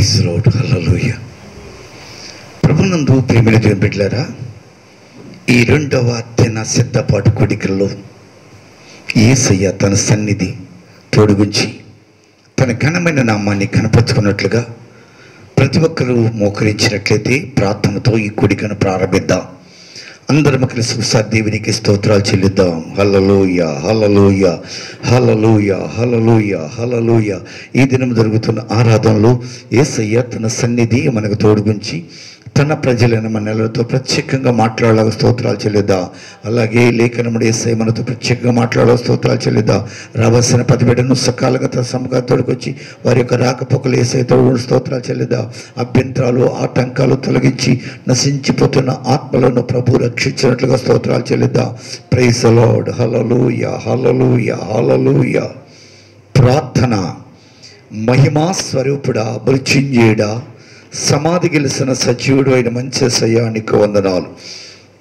Praise lord, హల్లెలూయా. ప్రభునందు ప్రియమైన దేవుని బిడ్డలారా, ఈ రెండవ దిన సిద్ధపాటు కూడికల్లో యేసయ్య తన సన్నిధి తోడుగుంచి తన ఘనమైన నామాన్ని కనపరుచుకున్నట్లుగా ప్రతి ఒక్కరూ మోకరించినట్లయితే ప్రార్థనతో ఈ కూడికను ప్రారంభిద్దాం. అందరం కలిసి ఒకసారి దేవునికి స్తోత్రాలు చెల్లిద్దాం. హల్లెలూయా, హల్లెలూయా, హల్లెలూయా, హల్లెలూయా, హల్లెలూయా. ఈ దినం జరుగుతున్న ఆరాధనలో యేసయ్య తన సన్నిధి మనకు తోడుగుంచి తన ప్రజలైన మనలతో ప్రత్యేకంగా మాట్లాడాల స్తోత్రాలు చెల్లిద్దాం. అలాగే లేఖనముడు యేసయ్య మనతో ప్రత్యేకంగా మాట్లాడాల స్తోత్రాలు చెల్లిద్దాం. రావాల్సిన ప్రతి బిడ్డను సకాలంగా తన సముగా తోడుకొచ్చి వారి యొక్క రాకపోకలు యేసయ్యతో స్తోత్రాలు చెల్లిద్దాం. అభ్యంతరాలు ఆటంకాలు తొలగించి నశించిపోతున్న ఆత్మలను ప్రభు రక్షించినట్లుగా స్తోత్రాలు చెల్లిద్దాం. ప్రైజ్ ది లార్డ్, హల్లెలూయా, హల్లెలూయా, హల్లెలూయా. ప్రార్థన. మహిమా స్వరూపుడా, మృత్యుంజయుడా, సమాధి గెలిసిన సజీవుడు అయిన మంచి యేసయ్యా, నీకు వందనాలు.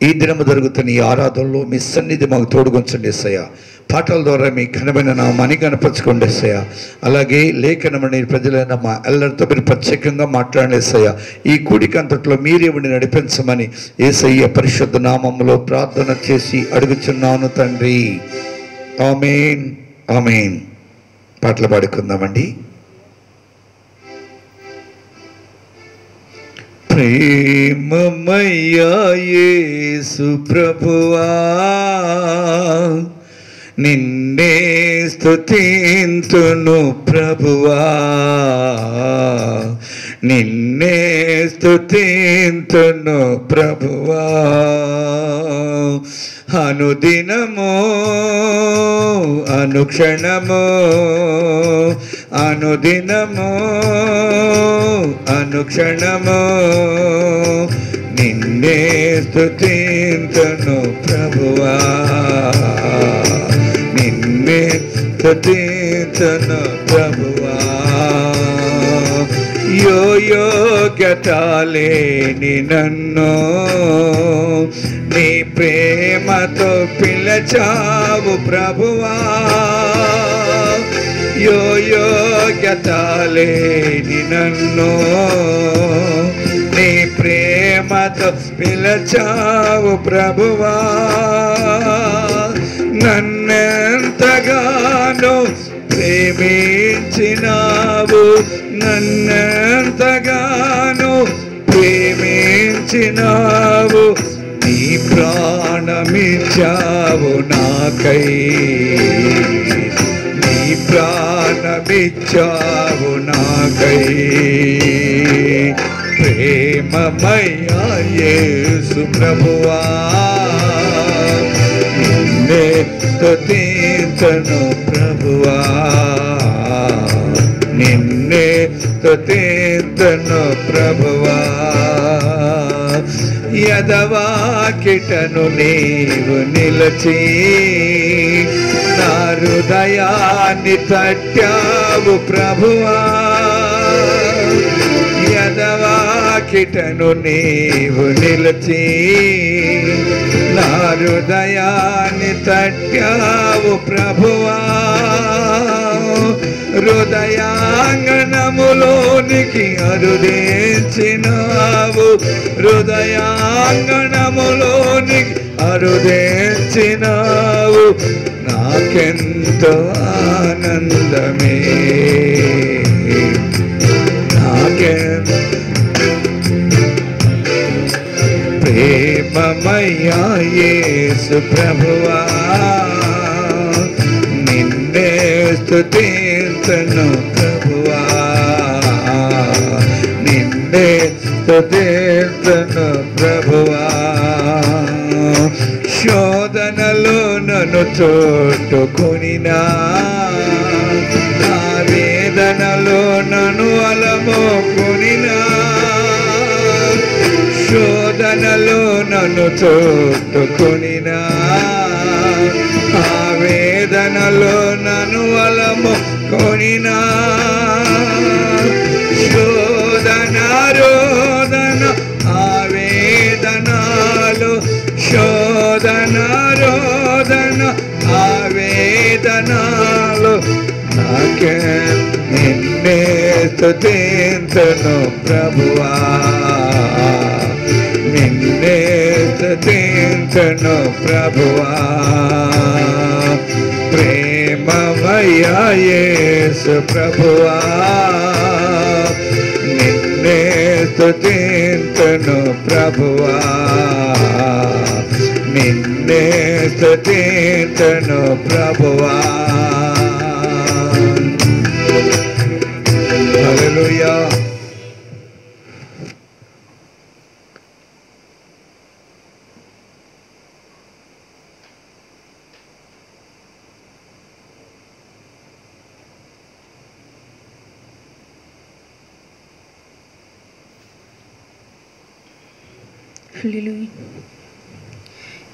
ఈ దినము జరుగుతున్న ఈ ఆరాధనలో మీ సన్నిధి మాకు తోడుగుంచండి యేసయ్యా. పాటల ద్వారా మీ ఘనమైన నామాన్ని కనపరచుకోండి యేసయ్యా. అలాగే లేఖనమని ప్రజలైన మా ఎల్లరితో మీరు ప్రత్యేకంగా మాట్లాడండి యేసయ్యా. ఈ కూడిక అంతట్లో మీరేవుని నడిపించమని యేసయ్య పరిశుద్ధ నామములో ప్రార్థన చేసి అడుగుచున్నాను తండ్రి. ఆమేన్, ఆమేన్. పాటలు పాడుకుందామండి. ప్రేమమయ్యా యేసు ప్రభువా, నిన్నే స్తుతింతును ప్రభువా, నిన్నే స్తుతింతును ప్రభువా. అనుదినము అనుక్షణము అనుదినము అనుక్షణము నిన్నే స్తుతింతును ప్రభువా, నిన్నే స్తుతింతును ప్రభువా. యోగ్యత లేని నన్ను నీ ప్రేమతో పిలచావు ప్రభువా, యోగ్యత లేని నన్ను నీ ప్రేమతో పిలచావు ప్రభువా. నన్నెంతగానో ప్రేమించినావు, నన్నెంతగానో ప్రేమించినావు, నీ ప్రాణమిచ్చావు నాకై, నీ ప్రాణమిచ్చావు నాకై. ప్రేమమయ్యా యేసు ప్రభువా, నిన్నే స్తుతింతును ప్రభువా, నిన్నే స్తుతింతును ప్రభువా. యదవాకిటను నీవు నిలచి నా హృదయాన్ని తట్టావు ప్రభువా, యదవాకిటను నీవు నిలచి నా హృదయాన్ని తట్టావు ప్రభువా. హృదయాంగణములోనికి అరుదించినావు, హృదయాంగణములోనికి అరుదించినావు, నాకెంతో ఆనందమే, ప్రేమమయ్యా యేసు ప్రభువా, నిన్నే స్తుతింతును ప్రభువా, నిన్నే స్తుతింతును ప్రభువా. శోధనలో నన్ను చోటుకొనినా, నా వేదనలో నన్ను అలమోకొనినా, శోధనలో నన్ను చోటుకొనినా, ఆ వేదనలో నన్ను అలమోకొనినా, శోధన రోదన ఆ వేదనలో, శోధన రోదన ఆ వేదనలో నాకే నిన్ను నిన్నే స్తుతింతును ప్రభువా, నిన్నే స్తుతింతును ప్రభువా. ప్రేమమయ్యా యేసు ప్రభువా, నిన్నే స్తుతింతును ప్రభువా, నిన్నే స్తుతింతును ప్రభువా. హల్లెలూయా.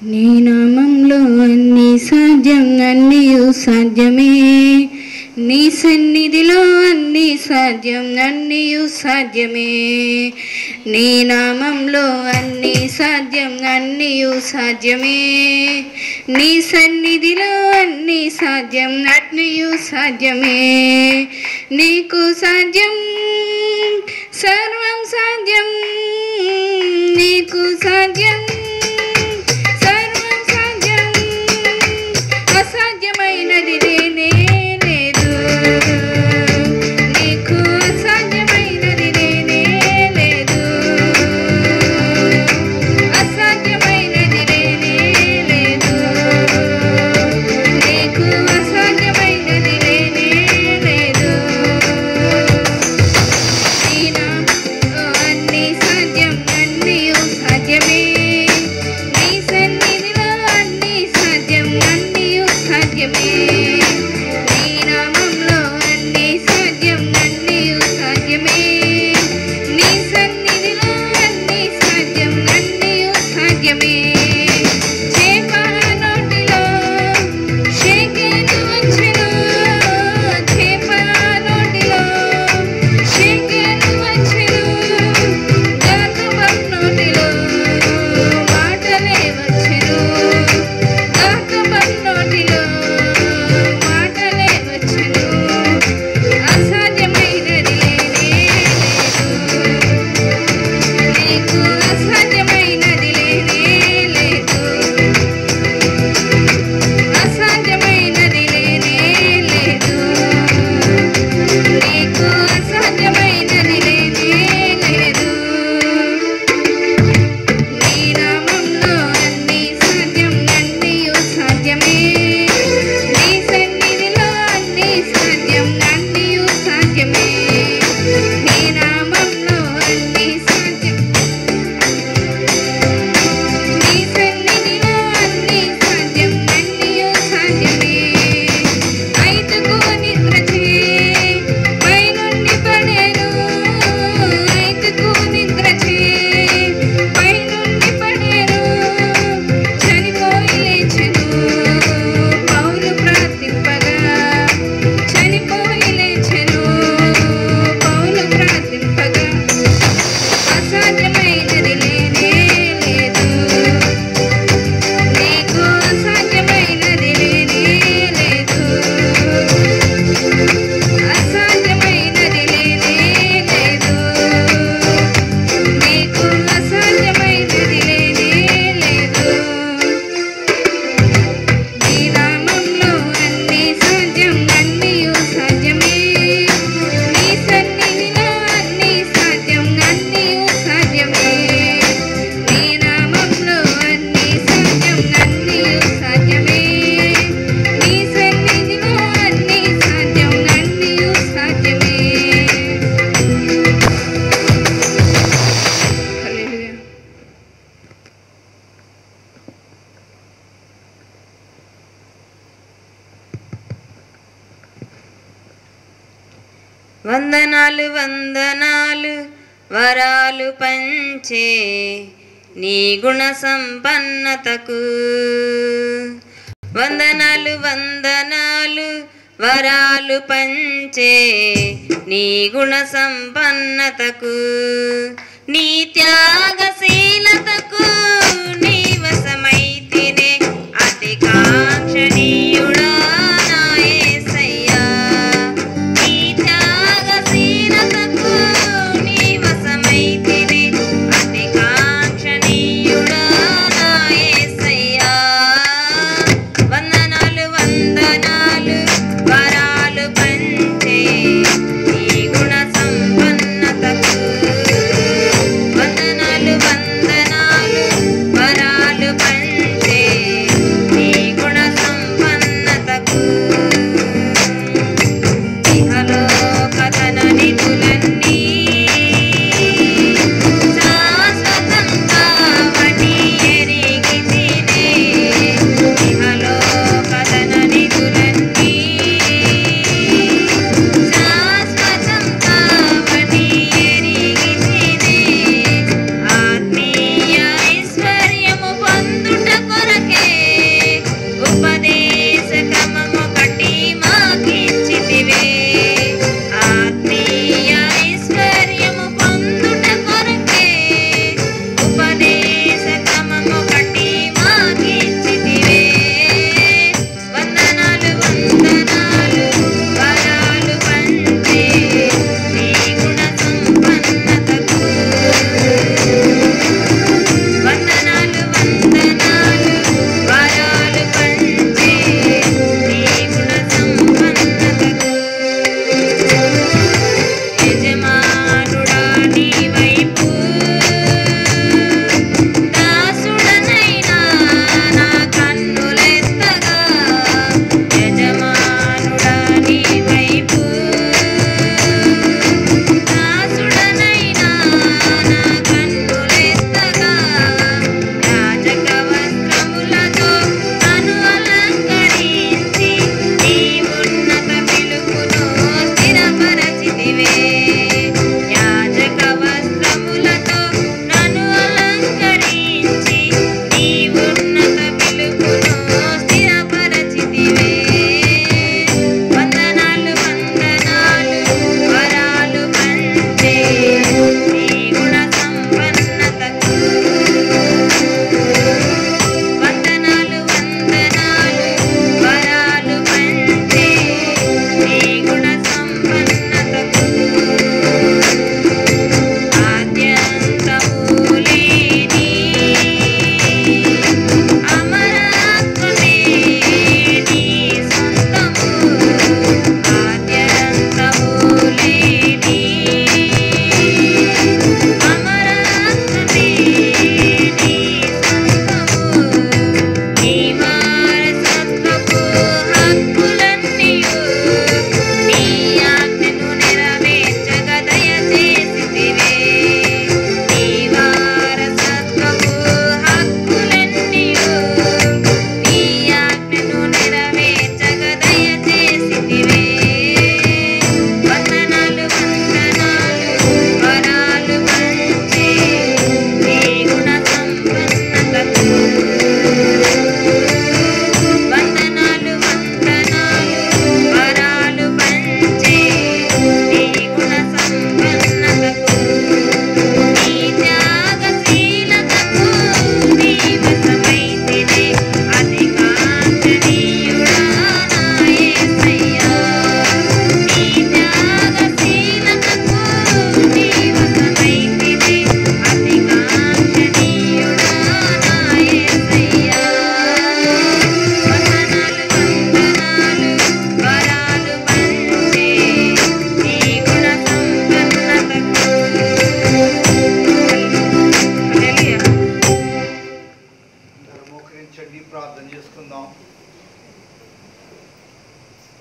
నీ నామంలో అన్ని సాధ్యం, అన్నియు సాధ్యమే. నీ సన్నిధిలో అన్ని సాధ్యం, అన్నియు సాధ్యమే. నీ నామంలో అన్ని సాధ్యం, అన్నియు సాధ్యమే. నీ సన్నిధిలో అన్ని సాధ్యం, అన్నియు సాధ్యమే. నీకు సాధ్యం, సర్వం సాధ్యం. నీకు సాధ్యం, సర్వం సాధ్యం. అసాధ్యమైనది లేనే లేదు. నీకు అసాధ్యమైనది లేనే లేదు. అసాధ్యమైనది లేనే లేదు. నీకు అసాధ్యమైనది లేనే లేదు. నీ నామంలో అన్ని సాధ్యం, అన్నియు సాధ్యమే. నీ సన్నిధిలో అన్ని సాధ్యం, అన్నియు సాధ్యమే. నీ నామంలో అన్ని సాధ్యం, అన్నియు సాధ్యమే. నీ సన్నిధిలో అన్ని సాధ్యం, అన్నియు సాధ్యమే. చేప నోటిలో షేకెను వచ్చెను. చేప నోటిలో షేకెను వచ్చెను. గాతుబం నోటిలో మాటలే వచ్చెను. గాతుబం నోటిలో మాటలే వచ్చెను. అసాధ్యమైనది లేనే లేదు. నీకు అసాధ్యమైనది లేనే లేదు. అసాధ్యమైనది లేనే లేదు. నీకు అసాధ్యమైనది లేనే లేదు. నీ నామంలో అన్ని సాధ్యం, అన్నియు సాధ్యమే. నీ సన్నిధిలో అన్ని సాధ్యం, అన్నియు సాధ్యమే. నీ నామంలో అన్ని సాధ్యం. నీ సన్నిధిలో అన్ని సాధ్యం, అన్నియు సాధ్యమే. ఐదుకు నిద్రచే పైనుండి పడెను. ఐదుకు నిద్రచే పైనుండి పడెను. చనిపోయి లేచెను. పౌలు ప్రార్థింపగా చనిపోయి లేచెను. పౌలు ప్రార్థింపగా అసాధ్యమైనది లేనే లేదు. నీకు అసాధ్యమైనది లేనే లేదు. అసాధ్యమైనది లేనే లేదు. నీకు అసాధ్యమైనది లేనే లేదు. నీ నామంలో అన్ని సాధ్యం, అన్నియు సాధ్యమే. నీ సన్నిధిలో అన్ని సాధ్యం, అన్నియు సాధ్యమే. నీ నామంలో అన్ని సాధ్యం, అన్నియు సాధ్యమే. నీ సన్నిధిలో అన్ని సాధ్యం, అన్నియు సాధ్యమే. హల్లెలూయా. వందనాలు వందనాలు వరాలు పంచే నీ గుణ సంపన్నతకు. వందనాలు వందనాలు వరాలు పంచే నీ గుణ సంపన్నతకు. నీ త్యాగశీలతకు నీ వశమైతినే అతి కాంక్షణీయుడా నా యేసయ్యా. నీ త్యాగశీలతకు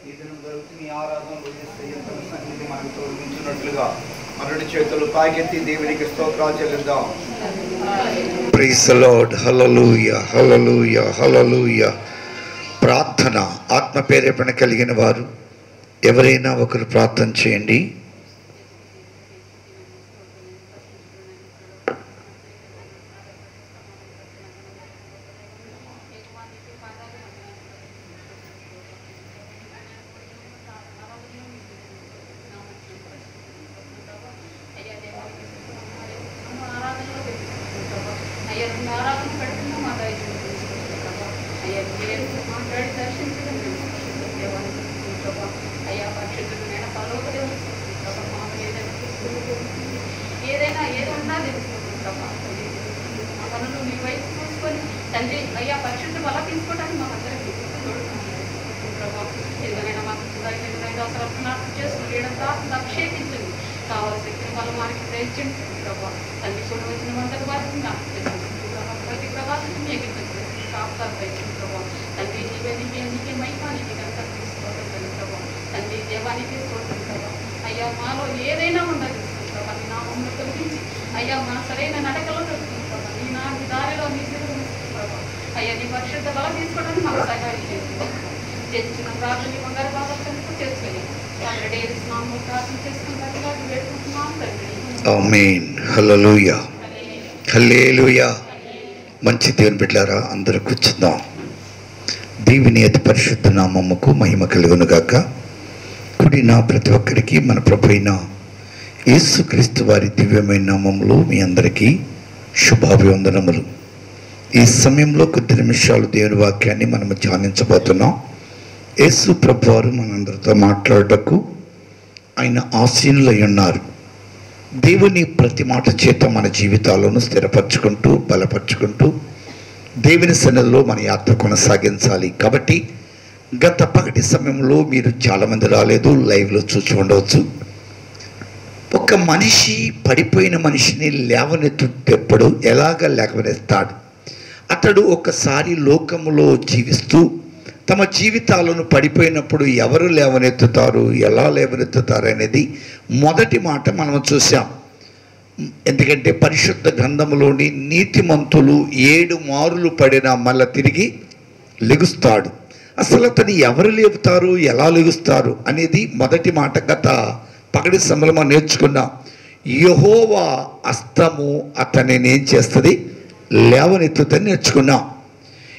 ఈ దినం జరుగుతున్న ఈ ఆరాధనలో యేసయ్య సన్నిధి మనకు తోడుంచున్నట్లుగా మరొక చేతులు పైకెత్తి దేవునికి స్తోత్రాలు చెల్లిద్దాం. Praise the Lord. హల్లెలూయా, హల్లెలూయా, హల్లెలూయా. ప్రార్థన. ఆత్మ ప్రేరేపణ కలిగిన వారు ఎవరైనా ఒకరు ప్రార్థన చేయండి. ఏదైనా ఏదన్నా తెలుసుకుంటాం పనులు నీ వైపు చూసుకొని తండ్రి అయ్యా పరిశుద్ధం అలా తీసుకోవడానికి మా అందరికీ ఏదైనా మాకు అవసరం చేసుకుని లేడంతా అభిషేకించండి. కావాల్సిన శక్తిని వాళ్ళు మనకి ప్రయత్నించండి ప్రభావ. తండ్రి చూడవలసిన వంటల వారికి నాకు ప్రతి ప్రభావం కాపుతారు ప్రయత్నం ప్రభావ. తండ్రి నీకే మైకా నీకే కనుక తీసుకోవడం తల్లి ప్రభావ. తండ్రి దేవానికి చూడటం ప్రభావ. అయ్యా మాలో ఏదైనా ఉండదు ప్రభావ. నీ నామంలో తొలగించి అయ్యా మా సరైన నడకలో దొరుకుతుంది ప్రభావ. నీ దారిలో నీ సిరుగు ప్రభావ. అయ్యా నీ పరిశుద్ధ బలం తీసుకోవడానికి మాకు సహాయం చేస్తుంది. చేసిన ప్రార్థన బంగారు బాబు చేసుకొని తండ్రి నామంలో ప్రార్థన చేసుకున్నట్టుగా వేడుకుంటున్నాం తండ్రి. ఆమేన్. హల్లెలూయా, హల్లెలూయా. మంచి దేవుని బిడ్డలారా, అందరూ కూర్చుందాం. దేవుని అతి పరిశుద్ధ నామముకు మహిమ కలుగునుగాక. కూడిన ప్రతి ఒక్కరికి మన ప్రభు అయిన యేసుక్రీస్తు వారి దివ్యమైన నామములో మీ అందరికీ శుభాభివందనములు. ఈ సమయంలో కొద్ది నిమిషాలు దేవుని వాక్యాన్ని మనము ధ్యానించబోతున్నాం. యేసు ప్రభు వారు మనందరితో మాట్లాడటకు ఆయన ఆసీనులై ఉన్నారు. దేవుని ప్రతి మాట చేత మన జీవితాలను స్థిరపరచుకుంటూ బలపరుచుకుంటూ దేవుని సన్నిధిలో మన యాత్ర కొనసాగించాలి. కాబట్టి గత పగటి సమయంలో మీరు చాలామంది రాలేదు, లైవ్లో చూసి ఉండవచ్చు. ఒక మనిషి పడిపోయిన మనిషిని లేవనెత్తుటప్పుడు ఎలాగ లేవనెత్తాడు? అతడు ఒకసారి లోకములో జీవిస్తూ తమ జీవితాలను పడిపోయినప్పుడు ఎవరు లేవనెత్తుతారు, ఎలా లేవనెత్తుతారు అనేది మొదటి మాట మనం చూసాం. ఎందుకంటే పరిశుద్ధ గ్రంథములోని నీతిమంతులు 7 మారులు పడినా మళ్ళీ తిరిగి లెగుస్తాడు. అసలు అతను ఎవరు లేపుతారు, ఎలా లెగుస్తారు అనేది మొదటి మాట గత పగటి సమయంలో నేర్చుకున్నాం. యెహోవా హస్తము అతనిని ఏం చేస్తుంది, లేవనెత్తుతని నేర్చుకున్నాం.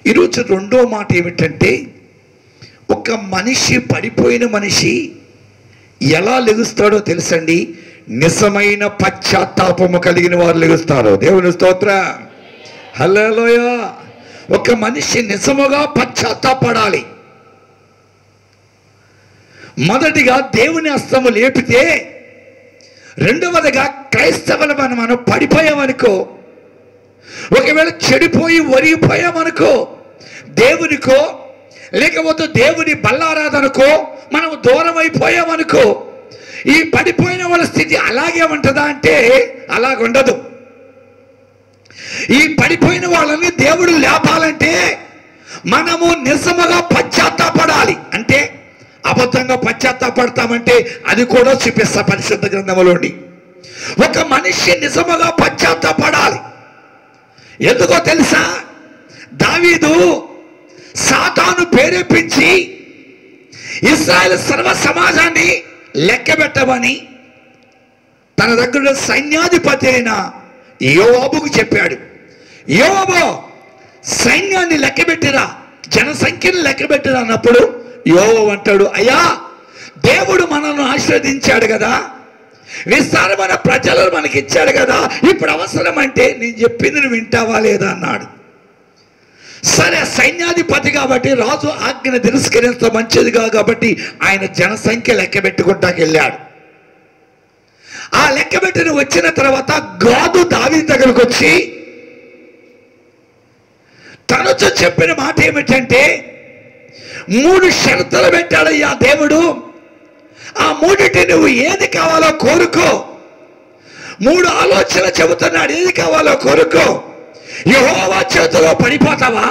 ఈరోజు రెండో మాట ఏమిటంటే, ఒక మనిషి పడిపోయిన మనిషి ఎలా లెగుస్తాడో తెలుసండి. నిజమైన పశ్చాత్తాపము కలిగిన వారు లెగుస్తారు. దేవుని స్తోత్రం, హల్లెలూయా. ఒక మనిషి నిజముగా పశ్చాత్తాపడాలి. మొదటిగా దేవుని హస్తము లేపితే, రెండవదిగా క్రైస్తవులు మనం పడిపోయామనుకో, ఒకవేళ చెడిపోయి ఒరిగిపోయామనుకో, దేవునికో లేకపోతే దేవుని బల్లారాధనకో మనం దూరం అయిపోయామనుకో, ఈ పడిపోయిన వాళ్ళ స్థితి అలాగే ఉంటుందా అంటే అలాగుండదు. ఈ పడిపోయిన వాళ్ళని దేవుడు లేపాలంటే మనము నిజముగా పశ్చాత్తాపడాలి. అంటే అబద్ధంగా పశ్చాత్తాపడతామంటే అది కూడా చూపిస్తా పరిశుద్ధ గ్రంథంలోని. ఒక మనిషి నిజముగా పశ్చాత్తాపడాలి. ఎందుకో తెలుసా? దావీదు సాతాను ప్రేరేపించి ఇశ్రాయేలు సర్వ సమాజాన్ని లెక్కబెట్టమని తన దగ్గర సైన్యాధిపతి అయిన యోవాబుకు చెప్పాడు. యోవాబు సైన్యాన్ని లెక్కబెట్టిరా, జనసంఖ్యను లెక్కబెట్టిరా అన్నప్పుడు యోవాబు అంటాడు, అయ్యా దేవుడు మనల్ని ఆశీర్వదించాడు కదా, విస్తారమైన ప్రజలను మనకి ఇచ్చాడు కదా, ఇప్పుడు అవసరం అంటే నేను చెప్పింది నువ్వు వింటావా లేదా అన్నాడు. సరే, సైన్యాధిపతి కాబట్టి రాజు ఆజ్ఞను తిరస్కరించడం మంచిదిగా కాబట్టి ఆయన జనసంఖ్య లెక్క పెట్టుకుంటాకి వెళ్ళాడు. ఆ లెక్క పెట్టిన వచ్చిన తర్వాత గాదు దావీదు దగ్గరకు వచ్చి తనతో చెప్పిన మాట ఏమిటంటే, 3 షరతులు పెట్టాడయ్యా దేవుడు, ఆ 3టి నువ్వు ఏది కావాలో కోరుకో. 3 ఆలోచనలు చెబుతున్నాడు, ఏది కావాలో కోరుకో. యెహోవా చేతిలో పడిపోతావా?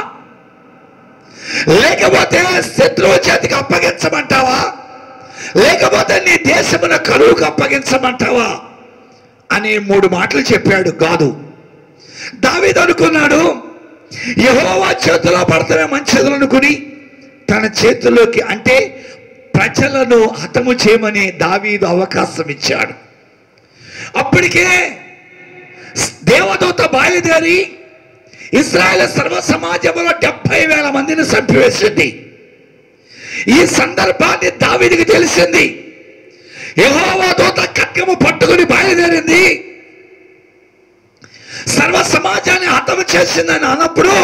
లేకపోతే శత్రువు చేతికి అప్పగించమంటావా, లేకపోతే నీ దేశమున కరువుకు అప్పగించమంటావా అని 3 మాటలు చెప్పాడు. కాదు, దావీదు అనుకున్నాడు యెహోవా చేతిలో పడతమే మంచిది అనుకుని తన చేతిలోకి, అంటే ప్రజలను హతము చేయమని దావీదు అవకాశం ఇచ్చాడు. అప్పటికే దేవదూత బయలుదేరి ఇశ్రాయేలు సర్వ సమాజంలో 70,000 మందిని చంపివేసింది. ఈ సందర్భాన్ని దావీదుకి తెలిసింది. యెహోవా దూత ఖడ్గము పట్టుకుని బయలుదేరింది, సర్వ సమాజాన్ని హతము చేసిందని అన్నప్పుడు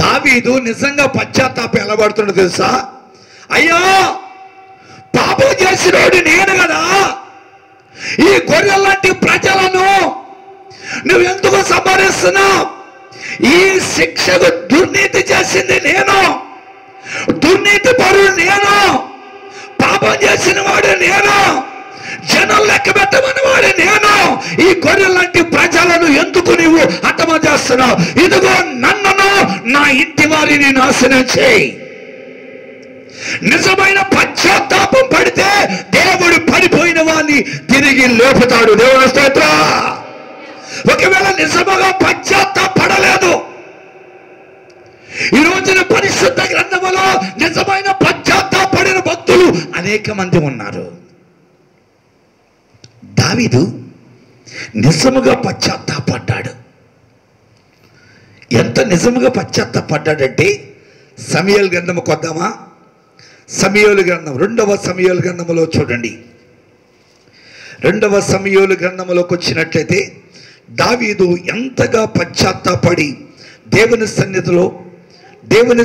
దావీదు నిజంగా పశ్చాత్తాపం ఎలా పడుతుండో తెలుసా? అయ్యా, పాపం చేసినోడు నేను కదా, ఈ గొర్రెలాంటి ప్రజలను నువ్వెందుకు సంహరిస్తున్నావు? ఈ శిక్షకు దుర్నీతి చేసింది నేను, దుర్నీతి పరుడు నేను, పాపం చేసిన వాడు నేను, జనం లెక్క పెట్టమని వాడు నేను. ఈ గొర్రెలాంటి ప్రజలను ఎందుకు నువ్వు హతమ చేస్తున్నావు? ఇదిగో నన్ను, నా ఇంటి వారిని నాశనం చేయి. నిజమైన పశ్చాత్తాపం పడితే దేవుడు పడిపోయిన వాడిని తిరిగి లేపుతాడు. దేవుని స్తోత్రం. ఒకవేళ నిజముగా పశ్చాత్తాపడలేదు, ఈ రోజున పరిశుద్ధ గ్రంథములో నిజమైన పశ్చాత్తాపడిన భక్తులు అనేక మంది ఉన్నారు. దావీదు నిజముగా పశ్చాత్తాపడ్డాడు. ఎంత నిజముగా పశ్చాత్తాపడ్డాడంటే, సమూయేలు గ్రంథము కొద్దామా? సమూయేలు గ్రంథం 2వ సమూయేలు గ్రంథములో చూడండి. 2వ సమూయేలు గ్రంథములోకి వచ్చినట్లయితే దావీదు ఎంతగా పశ్చాత్తాపడి దేవుని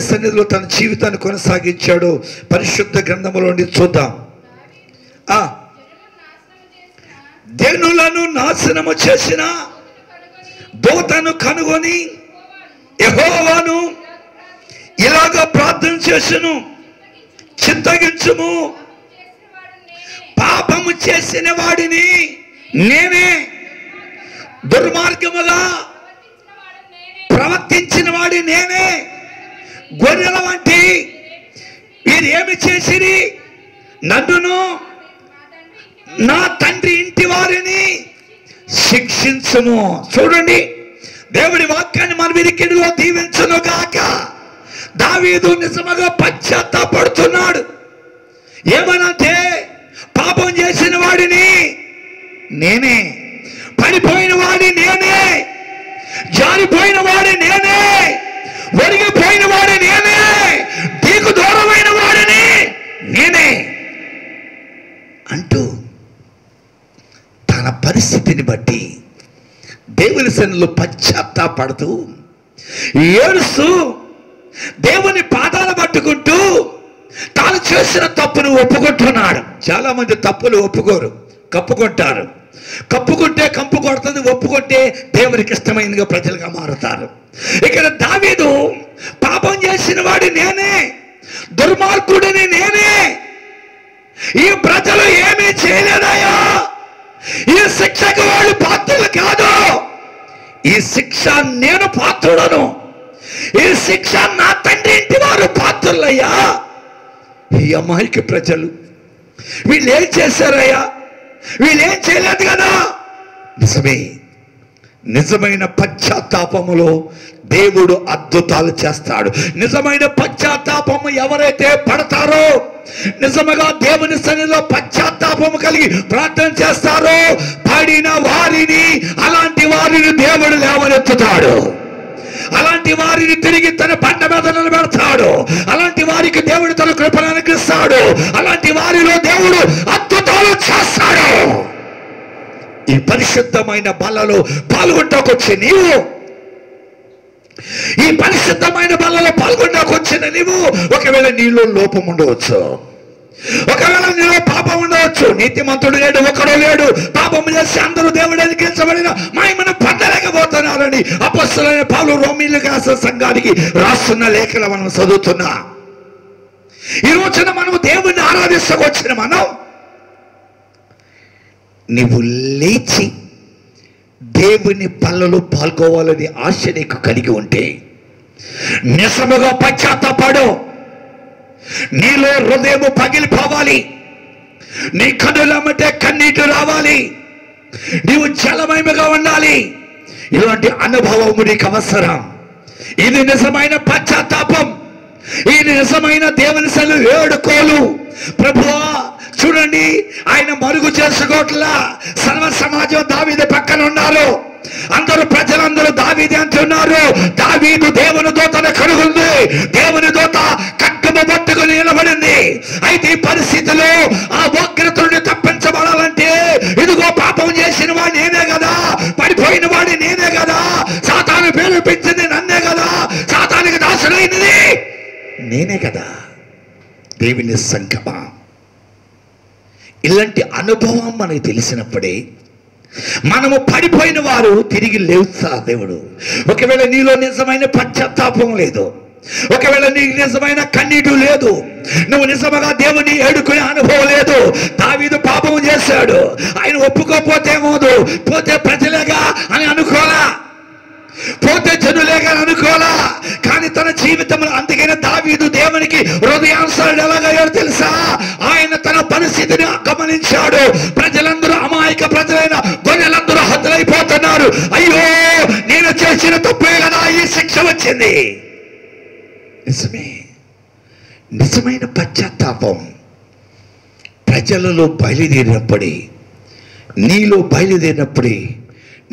సన్నిధిలో తన జీవితాన్ని కొనసాగించాడో పరిశుద్ధ గ్రంథములో చూద్దాం. జనులను నాశనము చేసిన దూతను కనుగొని యెహోవాను ఇలాగ ప్రార్థన చేసెను, చింతగించుము, పాపము చేసిన వాడిని నేనే, దుర్మార్గముగా ప్రవర్తించిన వాడి నేనే. గొర్రెల వంటి వీరు ఏమి చేసిరి? నన్నును నా తండ్రి ఇంటి వారిని శిక్షించుము. చూడండి, దేవుడి వాక్యాన్ని మన వినికిడిలో దీవించును గాక. దావీదు నిజముగా పశ్చాత్తాపడుతున్నాడు. ఏమనంటే, పాపం చేసిన వాడిని నేనే, పడిపోయిన వాడి నేనే, జారిపోయిన వాడి నేనే, ఒరిగిపోయిన వాడి నేనే, నీకు దూరమైన వాడిని నేనే అంటూ తన పరిస్థితిని బట్టి దేవుని సన్నిధిలో పశ్చాత్తాపడుతూ ఏడుస్తూ దేవుని పాదాలు పట్టుకుంటూ తాను చేసిన తప్పును ఒప్పుకుంటున్నాడు. చాలా మంది తప్పులు ఒప్పుకోరు, కప్పుకుంటారు. కప్పుకుంటే కంపు కొడుతుంది, ఒప్పుకుంటే దేవునికి ఇష్టమైనగా ప్రజలుగా మారుతారు. ఇక్కడ దావీదు పాపం చేసిన వాడి నేనే, దుర్మార్గుడిని నేనే, ఈ ప్రజలు ఏమీ చేయలేదయ్యా, ఈ శిక్షకు వాళ్ళు పాత్రులు కాదు, ఈ శిక్ష నేను పాత్రుడను, ఈ శిక్ష నా తండ్రి ఇంటి వారు పాత్రులయ్యా. ఈ అమాయక ప్రజలు వీళ్ళు ఏం చేశారయ్యా? వీళ్ళేం చేయలేదు కదా. నిజమే, నిజమైన పశ్చాత్తాపములో దేవుడు అద్భుతాలు చేస్తాడు. నిజమైన పశ్చాత్తాపము ఎవరైతే పడతారో, నిజముగా దేవుని సన్నిధిలో పశ్చాత్తాపము కలిగి ప్రార్థన చేస్తారో, పడిన వారిని, అలాంటి వారిని దేవుడు లేవనెత్తుతాడు. అలాంటి వారిని తిరిగి తన బండ మీద నిలబెడతాడు. అలాంటి వారికి దేవుడు తన కృపను అనుగ్రహిస్తాడు. అలాంటి వారిలో దేవుడు అద్భుతాలు చేస్తాడు. ఈ పరిశుద్ధమైన బలలో పాల్గొంటాకొచ్చి నీవు, ఈ పరిశుద్ధమైన బలలో పాల్గొంటాకొచ్చిన నీవు, ఒకవేళ నీలో లోపం ఉండవచ్చు, ఒకవేళ నీలో పాపం ఉండవచ్చు. నీతిమంతుడు లేడు, ఒకడు లేడు. పాపం చేసి అందరూ దేవుడు ఎదిగించబడిన మహిమను పొందలేకపోతున్నారని అపొస్తలుడైన పౌలు రోమీయులకు రాసిన సంఘానికి రాస్తున్న లేఖలు మనం చదువుతున్నా. ఈ రోజున మనము దేవుణ్ణి ఆరాధిస్తకొచ్చిన మనం, నీవు లేచి దేవుని పనులలో పాల్గొవాలని ఆశ నీకు కలిగి ఉంటే నిజముగా పశ్చాత్తాపడు. నీలో హృదయం పగిలిపోవాలి. నీ కన్నులమ్మటే కన్నీటి రావాలి. నీవు జలమయముగా ఉండాలి. ఇలాంటి అనుభవం నీకు అవసరం. ఇది నిజమైన పశ్చాత్తాపం. ఇది నిజమైన దేవుని సన్నిధిలో వేడుకోలు. ప్రభువా చూడండి, ఆయన మరుగు చేసుకోవట్లా. సర్వ సమాజం దావీదు పక్కన ఉన్నారు. అందరూ ప్రజలందరూ దావీదు అంటున్నారు. దావీదు దేవుని దూతను కనుగొంది. దేవుని దూత కట్టును పట్టుకుని నిలబడింది. అయితే ఈ పరిస్థితిలో ఆ ఉగ్రత నుండి తప్పించబడాలంటే ఇదిగో పాపం చేసిన వాడు నేనే కదా, పడిపోయిన వాడి నేనే కదా, సాతాను ప్రేరేపించింది నన్నే కదా, సాతానికి దాసుడైనది నేనే కదా. దేవుని సంకమా, ఇలాంటి అనుభవం మనకు తెలిసినప్పుడే మనము పడిపోయిన వారు తిరిగి లేవుతారు దేవుడు. ఒకవేళ నీలో నిజమైన పశ్చాత్తాపం లేదు, ఒకవేళ నీకు నిజమైన కన్నీటు లేదు, నువ్వు నిజముగా దేవుని ఏడుకునే అనుభవం లేదు. దావీదు పాపం చేశాడు, ఆయన ఒప్పుకోపోతే ఏమోదు, పోతే ప్రజలేగా అని అనుకోలా, పోతే జనులేగా అనుకోలా. కానీ తన జీవితంలో అందుకైనా దావీదు దేవునికి హృదయానుసారుడు ఎలాగయ్యాడు తెలుసా? ఆయన తన పరిస్థితిని గమనించాడు. ప్రజలందరూ అమాయక ప్రజలైన గొర్రెలందరూ హతులైపోతున్నారు. అయ్యో నేను చేసిన తప్పే కదా ఈ శిక్ష వచ్చింది. నిజమే, నిజమైన పశ్చాత్తాపం ప్రజలలో బయలుదేరినప్పుడే, నీలో బయలుదేరినప్పుడే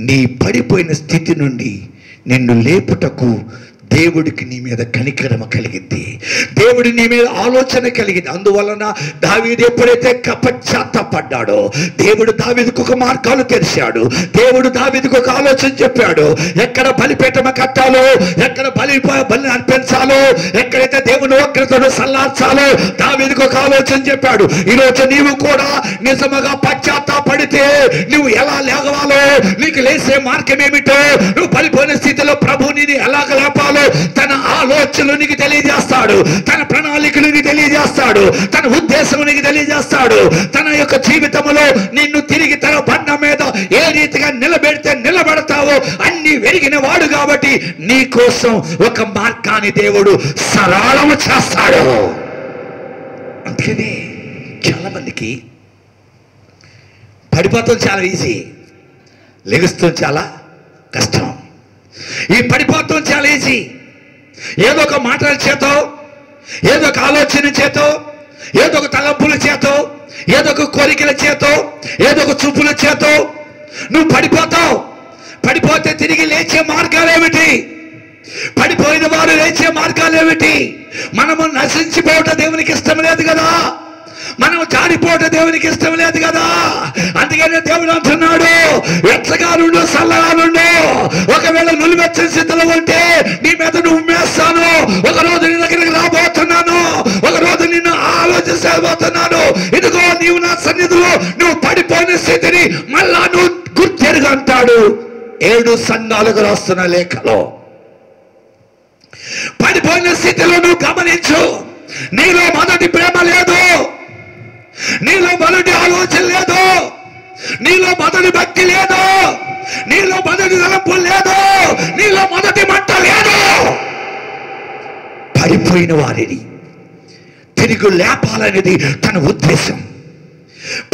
నీ పడిపోయిన స్థితి నుండి నిన్ను లేపుటకు దేవుడికి నీ మీద కనికరమ కలిగింది. దేవుడి నీ మీద ఆలోచన కలిగింది. అందువలన దావీదు ఎప్పుడైతే పశ్చాత్తాపడ్డాడో దేవుడు దావీదుకు ఒక మార్గాలు తెరిచాడు. దేవుడు దావీదుకు ఒక ఆలోచన చెప్పాడు. ఎక్కడ బలిపీఠం కట్టాలో, ఎక్కడ బలి అర్పించాలో, ఎక్కడైతే దేవుని ఉగ్రతను సల్లార్చాలో దావీదుకు ఒక ఆలోచన చెప్పాడు. ఈరోజు నీవు కూడా నిజముగా పశ్చాత్తాపడితే నువ్వు ఎలా లేగవాలో, నీకు లేసే మార్గం ఏమిటో, నువ్వు పడిపోయిన స్థితిలో ప్రభువుని ఎలాగ లేపాలో తన ఆలోచనలు నీకు తెలియజేస్తాడు, తన ప్రణాళికలు నీకు తెలియజేస్తాడు, తన ఉద్దేశం నీకు తెలియజేస్తాడు. తన యొక్క జీవితంలో నిన్ను తిరిగి తన బండ మీద ఏ రీతిగా నిలబెడితే నిలబడతావో అన్ని వెరిగిన వాడు కాబట్టి నీ కోసం ఒక మార్గాన్ని దేవుడు సరళము చేస్తాడు. అందుకని చాలా మందికి పడిపోతాం చాలా ఈజీ, లెగుస్తాం చాలా కష్టం. ఈ పడిపోతాం చాలా ఈజీ. ఏదో ఒక మాటల చేతో, ఏదో ఒక ఆలోచన చేతో, ఏదో ఒక తలంపుల చేతో, ఏదో ఒక కోరికల చేతో, ఏదో ఒక చూపుల చేతో నువ్వు పడిపోతావు. పడిపోతే తిరిగి లేచే మార్గాలు ఏమిటి? పడిపోయిన వారు లేచే మార్గాలు ఏమిటి? మనము నశించిపోవటం దేవునికి ఇష్టం లేదు కదా, మనం జారిపోవటం దేవునికి ఇష్టం లేదు కదా. అందుకనే దేవుడు అంటున్నాడు, వెచ్చగా నుండు, చల్లగా నుండు. ఒకవేళ నులివెచ్చని స్థితిలో ఉంటే నీ మీద నువ్వు ఉమ్మేస్తాను. ఒక రోజు నీ దగ్గరికి రాబోతున్నాను, ఒక రోజు నిన్ను ఆలోచించబోతున్నాను. ఇదిగో నీవు నా సన్నిధిలో నువ్వు పడిపోయిన స్థితిని మళ్ళా నువ్వు గుర్తెరుగు అంటాడు 7 సంఘాలకు రాస్తున్న లేఖలో. పడిపోయిన స్థితిలో నువ్వు గమనించు, నీలో మొదటి ప్రేమ లేదు, నీలో మొదటి ఆలోచన లేదు, నీలో మొదటి భక్తి లేదు, నీలో మొదటి తలంపు లేదు, నీలో మొదటి మంట లేదు. పడిపోయిన వారిని తిరిగి లేపాలనేది తన ఉద్దేశం.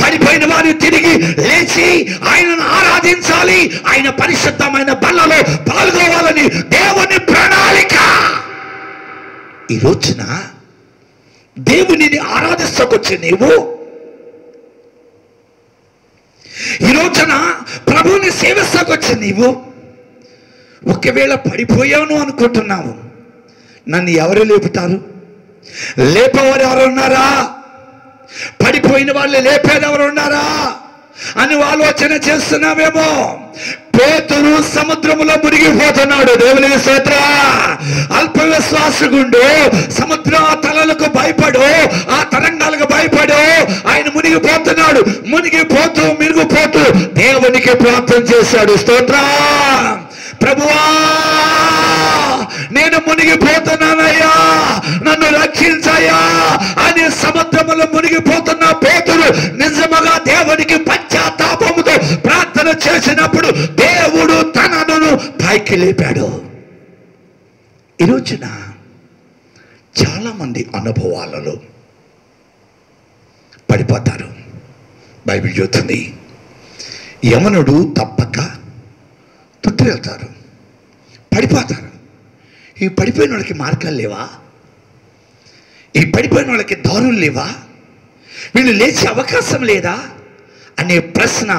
పడిపోయిన వారిని తిరిగి లేచి ఆయనను ఆరాధించాలి, ఆయన పరిశుద్ధమైన బలలో పాల్గొవాలని దేవుని ప్రణాళిక. ఈ రోజున దేవునిని ఆరాధిస్తకొచ్చే నీవు, ఈ రోజున ప్రభువుని సేవిస్తకొచ్చే నీవు ఒకవేళ పడిపోయాను అనుకుంటున్నావు, నన్ను ఎవరు లేపుతారు? లేపేవారు ఎవరు ఉన్నారా? పడిపోయిన వాళ్ళు లేపేది ఎవరు ఉన్నారా అని ఆలోచన చేస్తున్నావేమో. పేతురు సముద్రములో మునిగిపోతున్నాడు. దేవునికి స్తోత్రం. అల్ప విశ్వాసగుండు, సముద్ర తలలకు భయపడు, ఆ తరంగాలకు భయపడు ఆయన మునిగిపోతున్నాడు. మునిగిపోతూ మిరుగుపోతూ దేవునికి ప్రార్థన చేశాడు. స్తోత్రం. ప్రభువా నేను మునిగిపోతున్నానయ్యా, నన్ను రక్షించయ్యా అని సముద్రములో మునిగిపోతున్న పేతురు నిజముగా దేవునికి పశ్చాత్తాపముతో ప్రార్థన చేసినప్పుడు దేవుడు తనను పైకి లేపాడు. ఈ రోజున చాలామంది అనుభవాలలో పడిపోతారు. బైబిల్ చెబుతుంది, యమనుడు తప్పక తుట్టిరెళ్తారు, పడిపోతారు. ఈ పడిపోయిన వాళ్ళకి మార్గాలు లేవా? ఈ పడిపోయిన వాళ్ళకి దారులు లేవా? వీళ్ళు లేచే అవకాశం లేదా అనే ప్రశ్న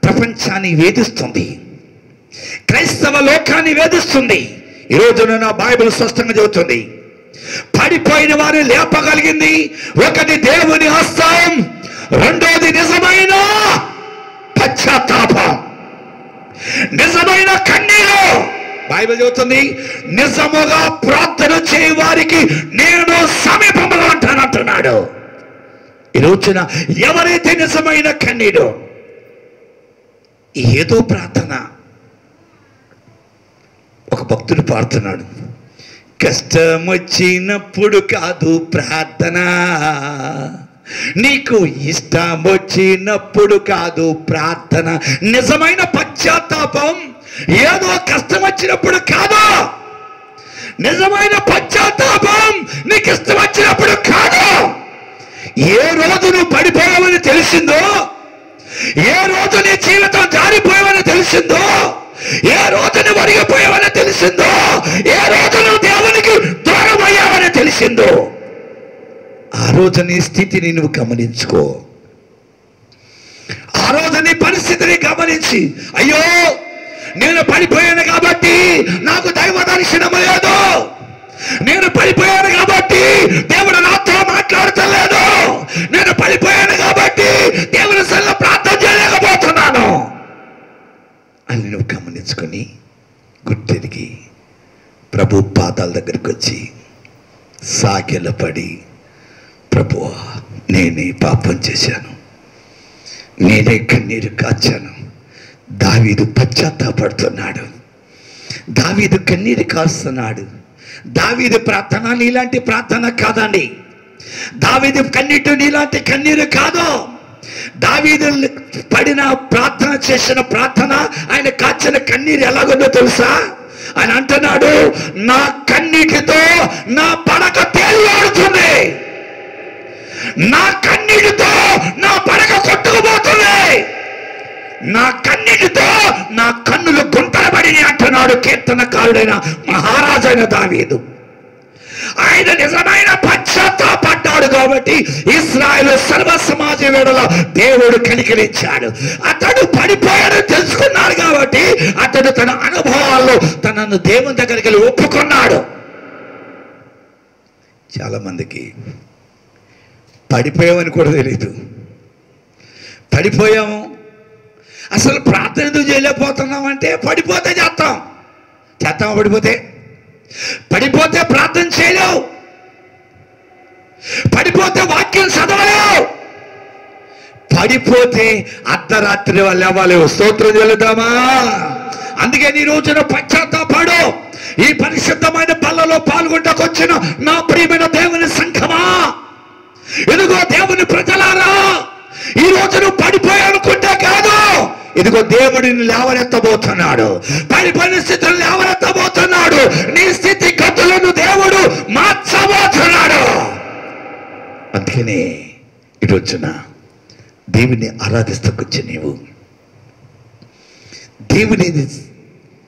ప్రపంచాన్ని వేధిస్తుంది, క్రైస్తవ లోకాన్ని వేధిస్తుంది. ఈరోజున నా బైబిల్ స్పష్టంగా చెబుతుంది, పడిపోయిన వారిని లేపగలిగింది ఒకటి దేవుని హస్తం, రెండోది నిజమైన పశ్చాత్తాపం, నిజమైన కన్నీరు. బైబిల్ చెబుతుంది, నిజముగా ప్రార్థన చేయ వారికి నేను సమీపంలో ఉంటానంటున్నాడు. ఈ రోజున ఎవరైతే నిజమైన కన్నీరు, ఏదో ప్రార్థన, ఒక భక్తుడు పాడుతున్నాడు, కష్టం వచ్చినప్పుడు కాదు ప్రార్థన, నీకు ఇష్టం వచ్చినప్పుడు కాదు ప్రార్థన. నిజమైన పశ్చాత్తాపం ఏదో కష్టం వచ్చినప్పుడు కాదు, నిజమైన పశ్చాత్తాపం నీకు ఇష్టం వచ్చినప్పుడు కాదు. ఏ రోజు నువ్వు పడిపోయావని తెలిసిందో, ఏ రోజు నీ జీవితం జారిపోయావని తెలిసిందో, ఏ రోజు నువ్వు అడిగిపోయావని తెలిసిందో, ఏ రోజు నువ్వు దేవునికి దూరం అయ్యావని తెలిసిందో, ఆ రోజు నీ స్థితిని నువ్వు గమనించుకో. ఆ రోజు నీ పరిస్థితిని గమనించి, అయ్యో నేను పడిపోయాను కాబట్టి నాకు దైవ దర్శనం లేదు, నేను పడిపోయాను కాబట్టి దేవుడు నాతో మాట్లాడతలేదు, నేను పడిపోయాను కాబట్టి దేవుని సన్నిధిలో ప్రార్థన చేయలేకపోతున్నాను అని నువ్వు గమనించుకొని గుర్తెరిగి ప్రభు పాదాల దగ్గరికి వచ్చి సాగిలపడి, ప్రభువా నేనే పాపం చేశాను, నేనే కన్నీరు కాచాను. దావీదు పశ్చాత్తాపడుతున్నాడు, దావీదు కన్నీరు కాస్తున్నాడు. దావీదు ప్రార్థన నీలాంటి ప్రార్థన కాదండి, దావీదు కన్నీరు నీలాంటి కన్నీరు కాదు. దావీదు పడిన ప్రార్థన, చేసిన ప్రార్థన, ఆయన కాచిన కన్నీరు ఎలాగుందో తెలుసా? ఆయన అంటున్నాడు, నా కన్నీటితో నా పడక తేలియాడుతుంది, నా కన్నీటితో నా పడక కొట్టుకుపోతుంది, నా కన్నీటితో నా కన్నులు గుంతలబడి అంటున్నాడు కీర్తనకారుడైన మహారాజైన దావీదు. ఆయన నిజమైన పశ్చాత్తాపడ్డాడు కాబట్టి ఇశ్రాయేలు సర్వ సమాజ వేళలో దేవుడు కనికరించాడు. అతడు పడిపోయాడని తెలుసుకున్నాడు కాబట్టి అతడు తన అనుభవాల్లో తనను దేవుని దగ్గరికి వెళ్ళి ఒప్పుకున్నాడు. చాలా మందికి పడిపోయామని కూడా తెలియదు. పడిపోయాము, అసలు ప్రార్థన ఎందుకు చేయలేకపోతున్నామంటే పడిపోతే చేస్తాం పడిపోతే ప్రార్థన చేయలేవు, పడిపోతే వాక్యం చదవలేవు, పడిపోతే అర్ధరాత్రి వాళ్ళు లేవలేవు. స్తోత్రం చెల్లుదామా? అందుకే ఈ రోజున పశ్చాత్తాపడు. ఈ పరిశుద్ధమైన బల్లలో పాల్గొంటకొచ్చిన నా ప్రియమైన దేవుని సంఘమా, ఇదిగో దేవుని ప్రజలారా, ఈ రోజు నువ్వు పడిపోయానుకుంటా కాదు, ఇదిగో దేవుడిని లేవనెత్తబోతున్నాడు, పడిపోయిన స్థితిని లేవనెత్తబోతున్నాడు, నీ స్థితి గతులను దేవుడు మార్చబోతున్నాడు. అందుకనే ఈరోజున దేవుని ఆరాధిస్తకొచ్చి నీవు దేవుని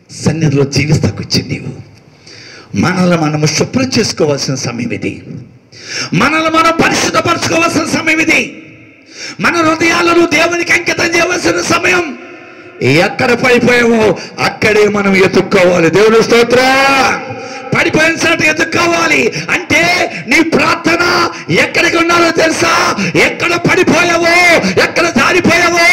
సన్నిధిలో జీవిస్తకొచ్చి నీవు మనల్ని మనము శుభ్రం చేసుకోవాల్సిన సమయం ఇది, మనల్ని మనం పరిశుద్ధపరచుకోవాల్సిన సమయం ఇది, మన హృదయాలను దేవునికి అంకితం చేయవలసిన సమయం. ఎక్కడ పడిపోయామో అక్కడే మనం ఎత్తుక్కోవాలి. దేవుని స్తోత్రం. పడిపోయిన చోట ఎత్తుక్కోవాలి అంటే నీ ప్రార్థన ఎక్కడికి ఉన్నారో తెలుసా? ఎక్కడ పడిపోయావో, ఎక్కడ జారిపోయావో,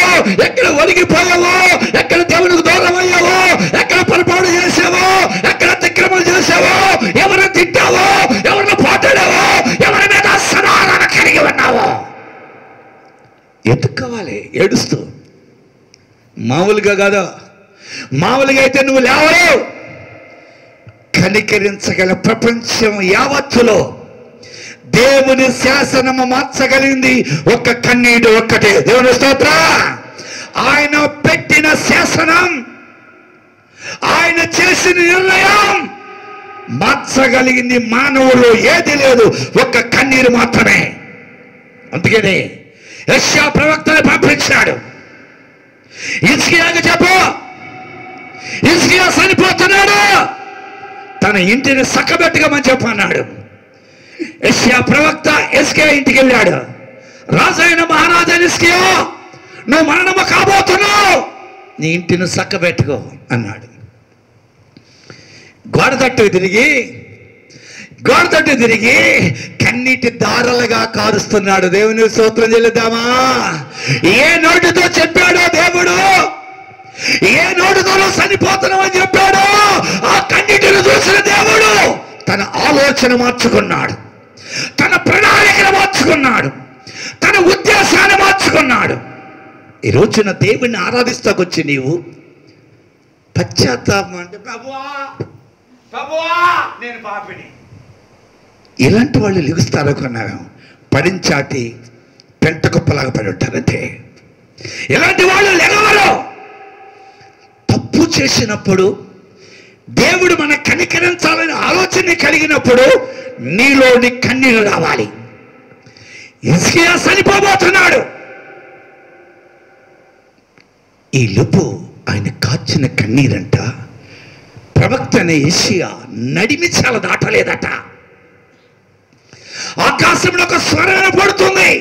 ఎక్కడ ఒలిగిపోయావో, ఎక్కడ దేవునికి దూరం అయ్యావో, ఎక్కడ పొరపాటు చేసావో, ఎక్కడ అతిక్రమం చేసావో, ఎవరిని తిట్టావో, ఎవరిని పోటాడావో, ఎవరి మీద సమాధానం కలిగి ఉన్నావో ఎత్తుక్కోవాలి ఏడుస్తూ. మామూలుగా కాదు, మామూలుగా అయితే నువ్వు లేవలేవు. కనికరించగల ప్రపంచం యావత్తులో దేవుని శాసనము మార్చగలిగింది ఒక్క కన్నీడు ఒక్కటే. దేవుని స్తోత్రం. ఆయన పెట్టిన శాసనం, ఆయన చేసిన నిర్ణయం మార్చగలిగింది మానవుల్లో ఏది లేదు, ఒక్క కన్నీరు మాత్రమే. అందుకనే యెషయా ప్రవక్తని పంపించాడు. హిజ్కియాకు చెప్పు, హిజ్కియా చనిపోతున్నాడు, తన ఇంటిని చక్కబెట్టుకోమని చెప్పన్నాడు. యెషయా ప్రవక్త హిజ్కియా ఇంటికి వెళ్ళాడు. రాజైన మహారాజా హిజ్కియా, నువ్వు మరణము కాబోతున్నావు, నీ ఇంటిని చక్కబెట్టుకో అన్నాడు. గోడ తట్టు తిరిగి కన్నీటి దారలుగా కారుస్తున్నాడు. దేవుని స్తోత్రం చెల్లిద్దామా? ఏ నోటితో చెప్పాడో దేవుడు, ఏ నోటితో చనిపోతున్నామని చెప్పాడో ఆ కన్నీటిని చూసిన దేవుడు తన ఆలోచన మార్చుకున్నాడు, తన ప్రణాళికను మార్చుకున్నాడు, తన ఉద్దేశాన్ని మార్చుకున్నాడు. ఈ రోజున దేవుణ్ణి ఆరాధిస్తాకొచ్చి నీవు పశ్చాత్తాపం అంటే ప్రభువా నేను పాపిని, ఇలాంటి వాళ్ళు లిగుస్తారో కొన్నాము, పడించాటి పెంట కుప్పలాగా పడి ఉంటారంటే. ఇలాంటి వాళ్ళు లెగవరు. తప్పు చేసినప్పుడు దేవుడు మన కనికరించాలని ఆలోచన కలిగినప్పుడు నీలోని కన్నీరు రావాలి. హిజ్కియా చనిపోబోతున్నాడు. ఈ లోపు ఆయన కాచిన కన్నీరంట ప్రవక్త అనే యెషయా నడిమి చాలా దాటలేదట. ఆకాశంలో ఒక స్వరం పడుతుంది,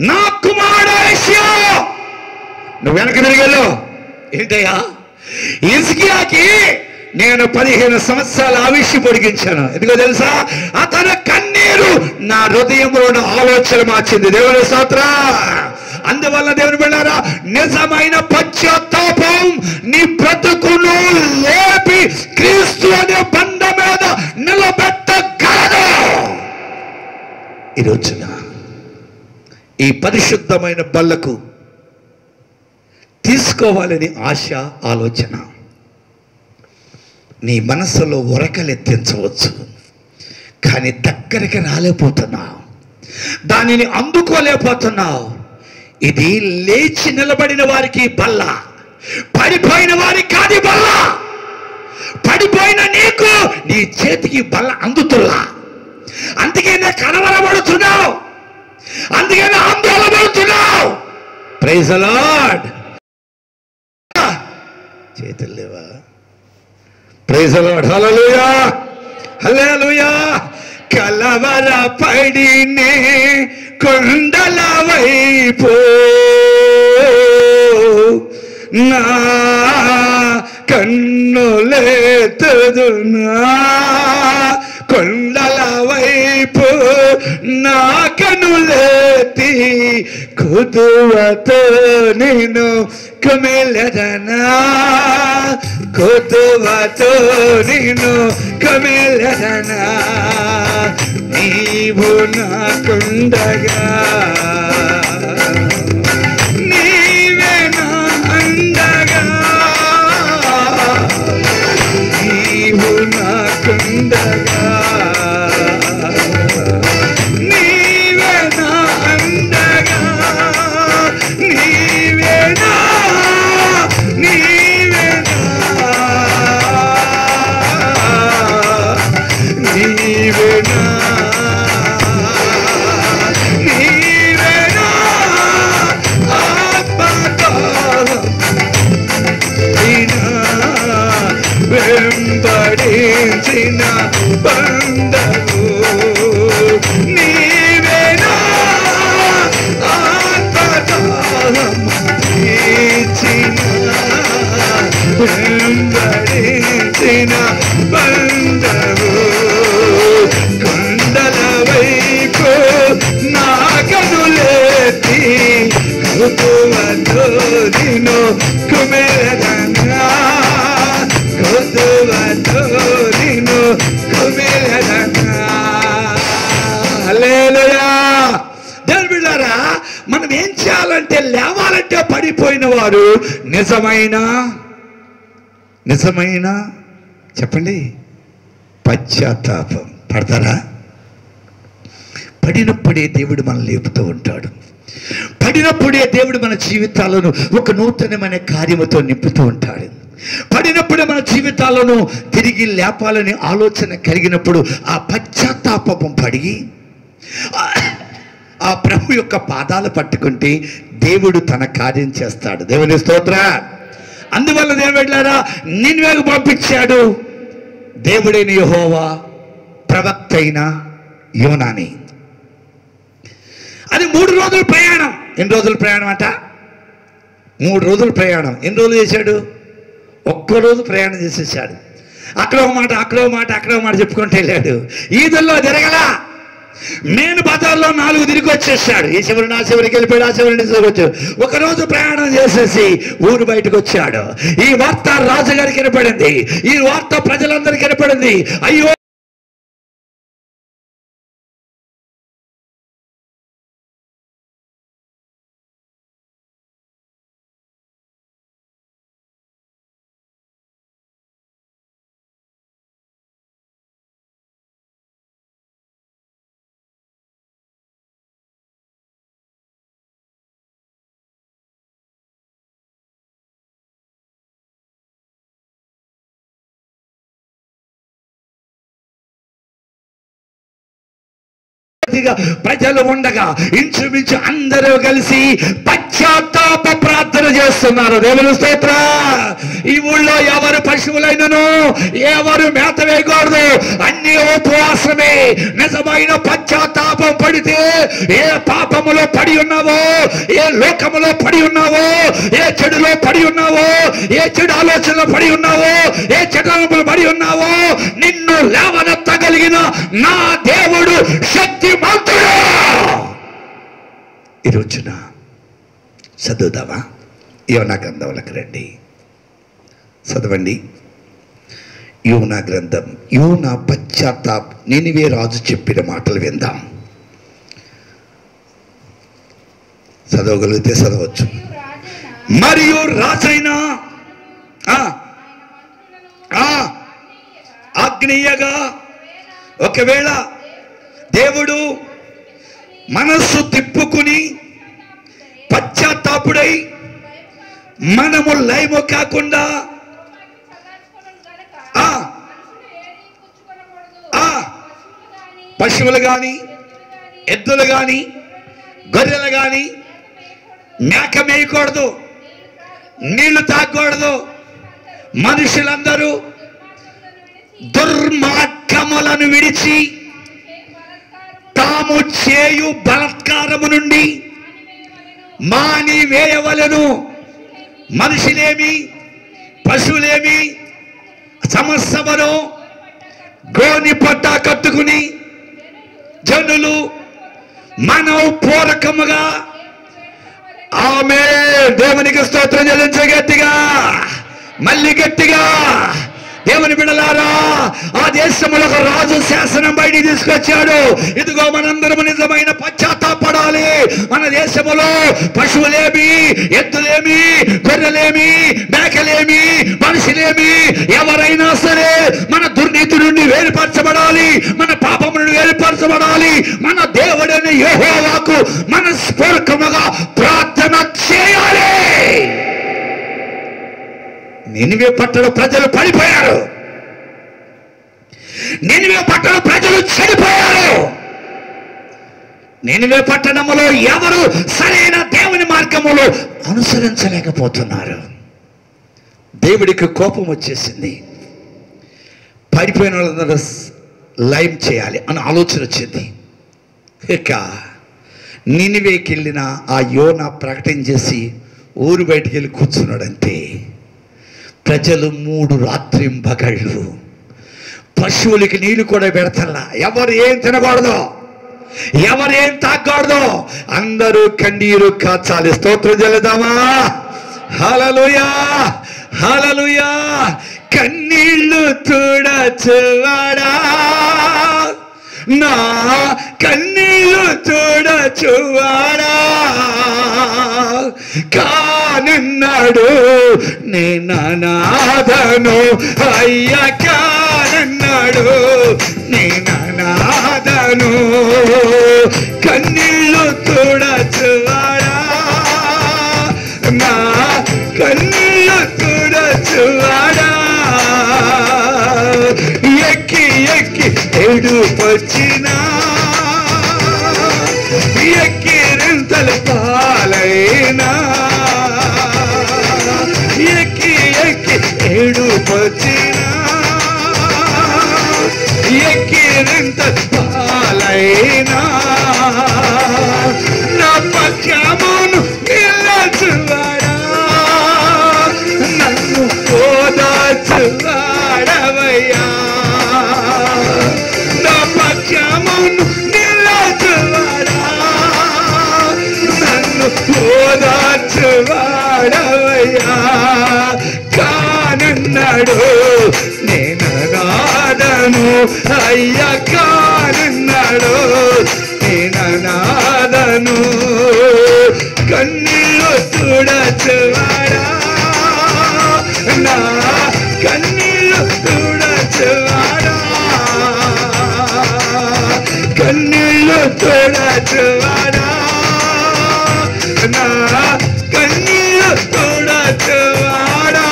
నా కుమారుడు యెషయా, నువ్వు వెనక తిరిగెళ్ళు. ఏంటయ్యా? హిజ్కియాకి నేను 15 సంవత్సరాల ఆయుష్షు పొడిగించాను. ఎందుకో తెలుసా? అతని కన్నీరు నా హృదయంలో ఆలోచన మార్చింది. దేవుని స్తోత్రం. అందువల్ల దేవుని బిడ్డలారా, నిజమైన పశ్చాత్తాపం నీ బ్రతుకును లేపి క్రీస్తు అనే బండ మీద నిలబెట్టగలదు. ఈ రోజున ఈ పరిశుద్ధమైన బల్లకు తీసుకోవాలని ఆశ, ఆలోచన నీ మనసులో ఉరకలెత్తించవచ్చు, కానీ దగ్గరికి రాలేకపోతున్నావు, దానిని అందుకోలేకపోతున్నావు. ఇది లేచి నిలబడిన వారికి బల్ల, పడిపోయిన వారికి కాదు బల్ల. పడిపోయిన నీకు నీ చేతికి బల్ల అందుతున్నా, అందుకే కలవరపడుతున్నావు, అందుకే ఆందోళన పడుతున్నావు. Praise the Lord. చేతులు లేవా? Praise the Lord. హల్లెలూయా, హల్లెలూయా. కలవరపడినే కొండల వైపు నా కన్నులెత్తుదునా, కొండల వైపు నా కన్నులెత్తి కుదువతో నేను కమెలెదనా, కుదువతో నేను కమెలెదనా. నీవు నాకుండగా, నీవే నా అండగా, నీవు నాకుండగా, నీవే నా అండగా, నీవే నా, నీవే నా, నీవే నా, నీవే నా ఆత్మకాలం వెంబడించిన బంధము, నీవే నా ఆత్మకాలం ఇచ్చిన వెంబడించిన బంధము. కొండల వైపు నా కనులెత్తి కుదువతో నిన్ను కుమెలదనా, కుదువతో నిన్ను కుమెలదనా. హల్లెలూయా. దేవుని బిడ్డలారా, మనం ఏం చేయాలంటే లేవాలంటే పడిపోయిన వారు నిజమైన చెప్పండి పశ్చాత్తాపం పడతారా? పడినప్పుడే దేవుడు మనల్ని లేపుతూ ఉంటాడు. పడినప్పుడే దేవుడు మన జీవితాలను ఒక నూతనమైన కార్యముతో నింపుతూ ఉంటాడు. పడినప్పుడు మన జీవితాలను తిరిగి లేపాలని ఆలోచన కలిగినప్పుడు ఆ పశ్చాత్తాపం పడి ఆ ప్రభు యొక్క పాదాలు పట్టుకుంటే దేవుడు తన కార్యం చేస్తాడు. దేవుని స్తోత్ర. అందువల్ల దేవుడారా నిన్వేకు పంపించాడు దేవుడైన యెహోవా ప్రవక్త అయిన యోనాని. అది 3 రోజుల ప్రయాణం. ఎన్ని రోజుల ప్రయాణం అంట? 3 రోజుల ప్రయాణం. ఎన్ని రోజులు చేశాడు? ఒక్కరోజు ప్రయాణం చేసేసాడు. అక్కడో మాట అక్కడో మాట అక్కడో మాట చెప్పుకుంటే వెళ్ళాడు. ఈదుల్లో తిరగలా. నేను బజార్లో 4 తిరిగి వచ్చేసాడు. ఈ చివరి నా చివరికి వెళ్ళిపోయాడు, ఆ చివరి నుంచి వచ్చాడు. ఒకరోజు ప్రయాణం చేసేసి ఊరు బయటకు వచ్చాడు. ఈ వార్త రాజుగారికి వినపడింది, ఈ వార్త ప్రజలందరికీ వినపడింది. అయ్యో ప్రజలు ఉండగా ఇంచుమించు అందరూ కలిసి పశ్చాత్తాప ప్రార్థన చేస్తున్నారు. దేవుని స్తోత్ర. ఈ ఊళ్ళో ఎవరు పశువులైనను ఎవరు మేత వేయకూడదు, అన్ని ఉపవాసమే. నిజమైన పశ్చాత్తాపం పడితే ఏ పాపములో పడి ఉన్నావో, ఏ లోకములో పడి ఉన్నావో, ఏ చెడులో పడి ఉన్నావో, ఏ చెడు ఆలోచనలో పడి ఉన్నావో, ఏ చెడులో పడి ఉన్నావో, నిన్ను లేవనెత్తగలిగిన నా దేవుడు శక్తి మంతుడు. ఈ రోజున చదువుదామా? యోనా గ్రంథంలోకి రండి, చదవండి. యోనా గ్రంథం. యోనా పశ్చాత్తాప నినివే రాజు చెప్పిన మాటలు విందాం. చదవగలిగితే చదవచ్చు. మరియు రాజైన ఆగ్నేయగా ఒకవేళ దేవుడు మనస్సు తిప్పుకుని పశ్చాత్తాపుడై మనము లయము కాకుండా పశువులు గాని ఎద్దులు గాని గొర్రెలు గాని మేక మేయకూడదు, నీళ్లు తాగకూడదు. మనుషులందరూ దుర్మార్గములను విడిచి తాము చేయు బలాత్కారము నుండి మానివేయవలెను. మనుషులేమి పశువులేమి సమస్తమును గోని పట్ట కట్టుకుని జనులు మనఃపూర్వకముగా ఆమె దేవునికి స్తోత్రం చెల్లించే గట్టిగా, మళ్ళీ గట్టిగా. దేవుని బిడ్డలారా, ఆ దేశంలో ఒక రాజు శాసనం బయటికి తీసుకొచ్చాడు. ఇదిగో మనందరం నిజమైన పశ్చాత్తాపడాలి. మన దేశంలో పశువులేమి, ఎద్దులేమి, గొర్రెలేమి, మేకలేమి, మనుషులేమి ఎవరైనా సరే మన దుర్నీతి నుండి వేరుపరచబడాలి, మన పాపం నుండి వేరుపరచబడాలి. మన దేవుడైన యెహోవాకు మనస్ఫూర్తిగా ప్రార్థన చేయాలి. నినివే పట్టణ ప్రజలు పడిపోయారు, నినివే పట్టణ ప్రజలు చెడిపోయారు. నినివే పట్టణములో ఎవరు సరైన దేవుని మార్గములో అనుసరించలేకపోతున్నారు. దేవుడికి కోపం వచ్చేసింది. పడిపోయిన వాళ్ళందరూ లైవ్ చేయాలి అని ఆలోచన వచ్చింది. ఇక నినివేకి వెళ్ళిన ఆ యోనా ప్రకటన చేసి ఊరు బయటికి వెళ్ళి కూర్చున్నాడంటే ప్రజలు 3 రాత్రింబగళ్ళు పశువులకి నీళ్లు కూడా పెడతల్లా. ఎవరు ఏం తినకూడదు, ఎవరు ఏం తాగకూడదు, అందరూ కన్నీరు కాచాలి. స్తోత్రం చెల్లిద్దామా? హల్లెలూయా, హల్లెలూయా. కన్నీళ్లు చూడచువాడా, నా కన్నీళ్లు చూడచువాడా కానన్నాడు. నేననాథను అయ్యా, కానన్నాడు. నేననాథను. కన్నీళ్లు చూడచువాడా, నా కన్నీళ్లు చూడచువాడా ఎక్కి ఎక్కి ఏడుపొచ్చినా ఎక్కిరింతలు పాలైనా ఎక్కి ఎక్కి ఏడుపొచ్చినా ఎక్కిరింతలు పాలైనా నా పక్షమును నిలచువాడా నన్ను ఓదార్చువాడవయ్యా నా పక్షమును నిలచువాడా నన్ను ఓదార్చువాడవయ్యా కానన్నాడు నేను నాదను అయ్యా కానన్నాడు నేను నాదను కన్నీళ్ళు చూడచువాడా నా కన్నీళ్ళు చూడచువాడా కన్నీళ్ళు చూడచువాడా నా కన్నీళ్ళు చూడచువాడా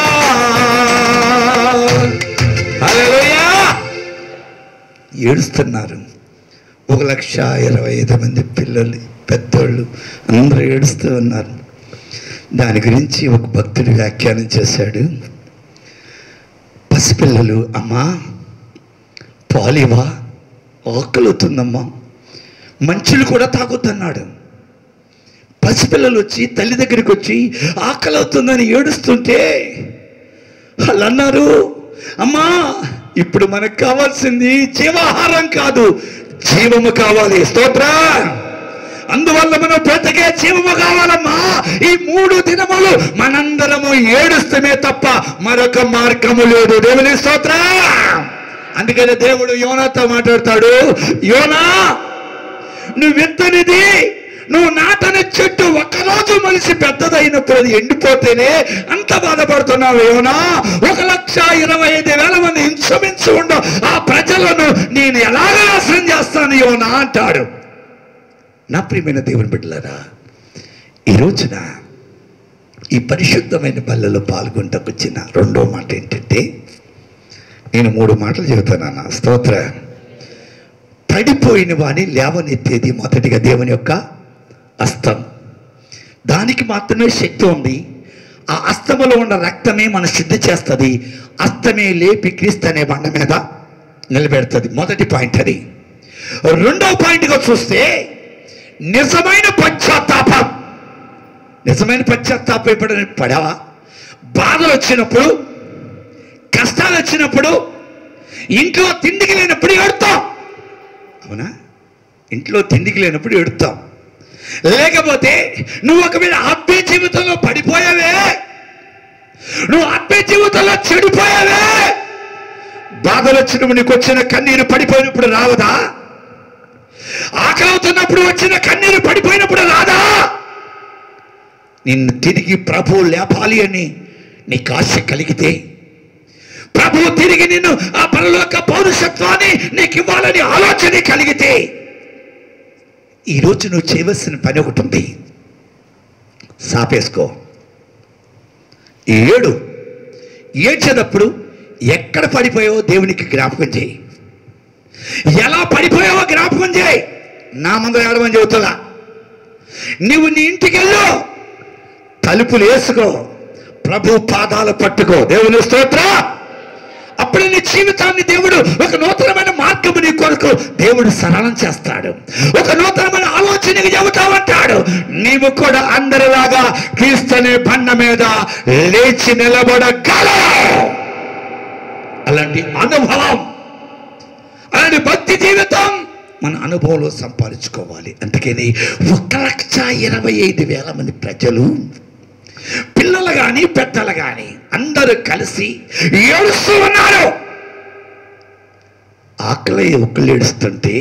హల్లెలూయా ఏడుస్తున్నారు 1,25,000 పిల్లలు పెద్దోళ్ళు అందరూ ఏడుస్తూ ఉన్నారు. దాని గురించి ఒక భక్తుడు వ్యాఖ్యానం చేశాడు. పసిపిల్లలు అమ్మా పాలివా ఆకలుతుందమ్మా మంచులు కూడా తాగుతున్నాడు. పసిపిల్లలు వచ్చి తల్లి దగ్గరికి వచ్చి ఆకలవుతుందని ఏడుస్తుంటే వాళ్ళు అన్నారు అమ్మా ఇప్పుడు మనకు కావాల్సింది జీవాహారం కాదు జీవము కావాలి. స్తోత్ర. అందువల్ల మనం బ్రతికే జీవము కావాలమ్మా. ఈ 3 దినములు మనందరము ఏడుస్తమే తప్ప మరొక మార్గము లేదు. దేవుని స్తోత్ర. అందుకని దేవుడు యోనాతో మాట్లాడతాడు, యోనా నువ్వు విత్తనిది నువ్వు నాటని చెట్టు ఒక్కరోజు మనిషి పెద్దదైనప్పుడు అది ఎండిపోతేనే అంత బాధపడుతున్నావు యోనా. 1,25,000 మంది ఇంచుమించు ఉండవు ఆ ప్రజలను నేను ఎలాగ నాశనం చేస్తాను యోనా అంటాడు. నా ప్రియమైన దేవుని బిడ్డలారా, ఈ రోజున ఈ పరిశుద్ధమైన బల్లలో పాల్గొంటకు వచ్చిన రెండో మాట ఏంటంటే, నేను 3 మాటలు చెబుతాను. స్తోత్ర. పడిపోయిన వాడిని లేవనెత్తేది మొదటిగా దేవుని యొక్క హస్తం. దానికి మాత్రమే శక్తి ఉంది. ఆ హస్తములో ఉన్న రక్తమే మనం శుద్ధి చేస్తుంది. హస్తమే లేపి క్రీస్తు అనే బండ మీద నిలబెడుతుంది. మొదటి పాయింట్ అది. రెండవ పాయింట్గా చూస్తే నిజమైన పశ్చాత్తాపం. నిజమైన పశ్చాత్తాపం ఎప్పుడైనా పడావా? బాధలు వచ్చినప్పుడు, కష్టాలు వచ్చినప్పుడు, ఇంట్లో తిండికి లేనప్పుడు ఏడుతాం. అవునా? ఇంట్లో తిండికి లేనప్పుడు ఏడుతాం. లేకపోతే నువ్వు ఒకవేళ ఆత్మీయ జీవితంలో పడిపోయావే, నువ్వు ఆత్మీయ జీవితంలో చెడిపోయావే, బాధలు వచ్చినప్పుడు నీకు వచ్చిన కన్నీరు పడిపోయినప్పుడు రావదా? ఆకలవుతున్నప్పుడు వచ్చిన కన్నీరు పడిపోయినప్పుడు రాదా? నిన్ను తిరిగి ప్రభువు లేపాలి అని నీకు ఆశ కలిగితే, ప్రభువు తిరిగి నిన్ను ఆ పరలోక పౌరుషత్వాన్ని నీకు ఇవ్వాలని ఆలోచన కలిగితే, ఈరోజు నువ్వు చేయవలసిన పని ఒకటి ఉంది. సాపేసుకో. ఏడ్చేటప్పుడు ఎక్కడ పడిపోయావో దేవునికి జ్ఞాపకం చేయి. ఎలా పడిపోయావో జ్ఞాపకం చేయి. నా ముందు ఏడమని చెబుతుందా? నువ్వు నీ ఇంటికి వెళ్ళు, తలుపులు వేసుకో, ప్రభు పాదాలు పట్టుకో. దేవుని స్తోత్ర. అప్పుడు నీ జీవితాన్ని దేవుడు ఒక నూతనమైన మార్గము నీ కొరకు దేవుడు సరళం చేస్తాడు. ఒక నూతనమైన ఆలోచనకి చెబుతామంటాడు. నీవు కూడా అందరిలాగా క్రీస్తుని బండ మీద లేచి నిలబడగలవు. అలాంటి అనుభవం, అలాంటి భక్తి జీవితం మన అనుభవంలో సంపాదించుకోవాలి. అందుకని 1,25,000 మంది ప్రజలు, పిల్లలు కానీ పెద్దలు కానీ అందరూ కలిసి ఏడుస్తూ ఉన్నారు. ఆకలి ఒకళ్ళు ఏడుస్తుంటే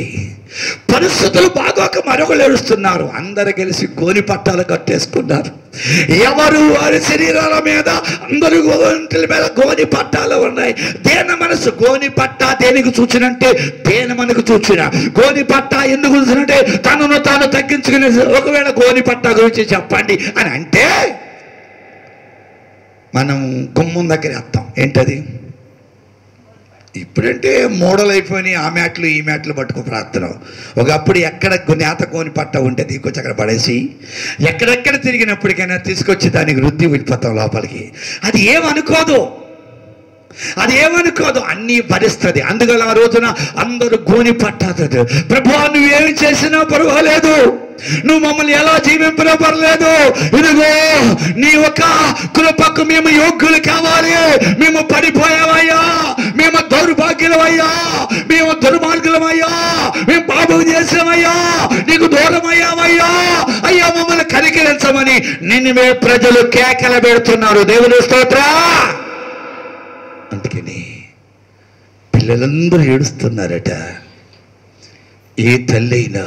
పరిస్థితులు బాగోక మరొకళ్ళు ఏడుస్తున్నారు. అందరు కలిసి గోని పట్టాలు కట్టేసుకున్నారు. ఎవరు వారి శరీరాల మీద, అందరూ ఒంటిల మీద గోని పట్టాలు ఉన్నాయి. దేని మనసు గోని పట్ట దేనికి చూచినంటే దేని మనకు చూచిన గోని పట్ట ఎందుకు చూసినంటే తనను తాను తగ్గించుకునే. ఒకవేళ గోని పట్ట గురించి చెప్పండి అని అంటే మనం గుమ్మం దగ్గర వేస్తాం. ఏంటది? ఇప్పుడంటే మోడల్ అయిపోయి ఆ మ్యాట్లు ఈ మ్యాట్లు పట్టుకో ప్రార్థన. ఒకప్పుడు ఎక్కడ నేత కోని పట్ట ఉంటే తీసుకొచ్చి అక్కడ పడేసి ఎక్కడెక్కడ తిరిగినప్పటికైనా తీసుకొచ్చి దానికి రుద్ది వెళ్ళిపోతాం లోపలికి. అది ఏమనుకోదు, అది ఏమనుకోదు, అన్నీ భరిస్తుంది. అందుకని ఆ రోజున అందరూ గోని పట్టాదు. ప్రభువా నువ్వేం చేసినా పర్వాలేదు, నువ్వు మమ్మల్ని ఎలా జీవింపినా పర్లేదు, ఇదిగో నీ ఒక కృపకు మేము యోగ్యులు కావాలి, మేము పడిపోయామయ్యా, మేము దౌర్భాగ్యులమయ్యా, మేము దుర్మార్గులమయ్యా, మేము పాపం చేసామయ్యా, నీకు దూరమయ్యామయ్యా, అయ్యా మమ్మల్ని కనికరించమని నిన్నే ప్రజలు కేకలు పెడుతున్నారు. దేవుని స్తోత్రం. అందుకని పిల్లలందరూ ఏడుస్తున్నారట. ఏ తల్లి అయినా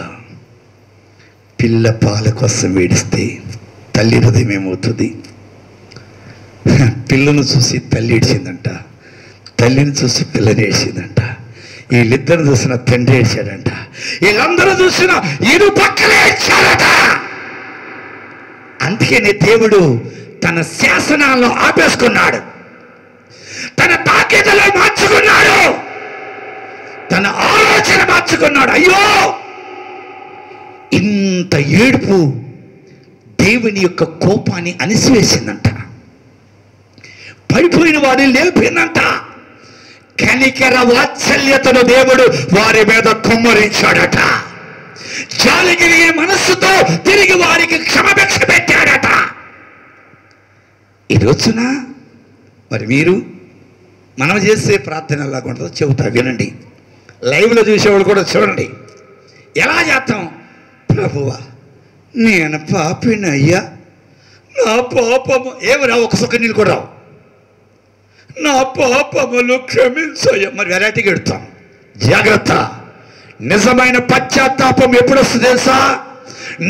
పిల్ల పాల కోసం ఏడిస్తే తల్లి హృదయం ఏమవుతుంది? పిల్లను చూసి తల్లి ఏడ్చిందంట, తల్లిని చూసి పిల్లని ఏడ్చిందంట, వీళ్ళిద్దరు చూసిన తండ్రి ఏడ్చాడంట, వీళ్ళందరూ చూసిన ఇరు పక్కనే ఏడ్చారట. అందుకని దేవుడు తన శాసనాలను ఆపేసుకున్నాడు, తన తాకీదులో మార్చుకున్నాడు, తన ఆలోచన మార్చుకున్నాడు. అయ్యో ఇంత ఏడుపు దేవుని యొక్క కోపాన్ని అణిసివేసిందంట, పడిపోయిన వారిని లేపిందంట. కనికర వాత్సల్యతను దేవుడు వారి మీద కుమ్మరించాడట. జాలిగిరి మనస్సుతో తిరిగి వారికి క్షమాభిక్ష పెట్టాడట. ఈ రోజున మరి మీరు మనం చేసే ప్రార్థన ఎలాగ ఉంటుందో చెబుతా వినండి. లైవ్లో చూసేవాళ్ళు కూడా చూడండి. ఎలా చేస్తాం? ప్రభువా నేను పాపినయ్యా, నా పాపము ఏమరా ఒక సుఖ నీళ్ళు కూడా రావు, నా పాపములు క్షమించయ్యా. మరి వెరైటీగా ఎడతాం. జాగ్రత్త. నిజమైన పశ్చాత్తాపం ఎప్పుడు వస్తుంది తెలుసా?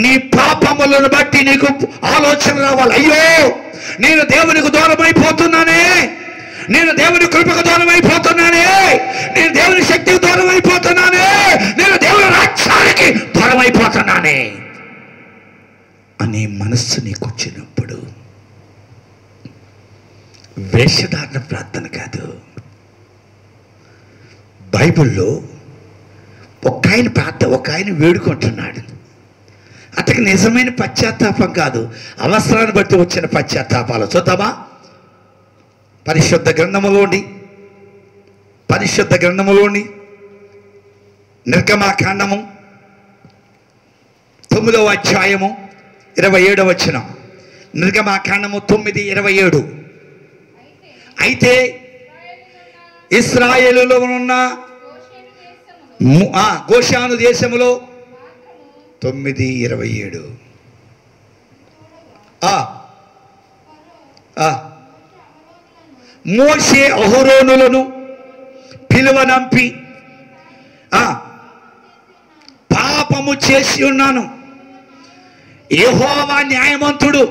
నీ పాపములను బట్టి నీకు ఆలోచన రావాలి. అయ్యో నేను దేవునికి దూరం అయిపోతున్నానే, నేను దేవుని కృపకు దూరం అయిపోతున్నానే, నేను దేవుని శక్తికి దూరం అయిపోతున్నానే, నేను దేవుని రాజ్యానికి దూరం అయిపోతున్నానే అనే మనస్సు నీకు వచ్చినప్పుడు వేషధారణ ప్రార్థన కాదు. బైబిల్లో ఒక ఆయన వేడుకుంటున్నాడు. అతనికి నిజమైన పశ్చాత్తాపం కాదు, అవసరాన్ని బట్టి వచ్చిన పశ్చాత్తాపాలు. చూద్దామా? పరిశుద్ధ గ్రంథములోని నిర్గమాకాండము 9వ అధ్యాయము 27వ వచనం. నిర్గమాకాండము 9:27. అయితే ఇశ్రాయేలులో ఉన్న గోషాను దేశములో 9:27. మోషే అహరోనులను పిలువనంపి పాపము చేసి ఉన్నాను, యెహోవా న్యాయవంతుడు,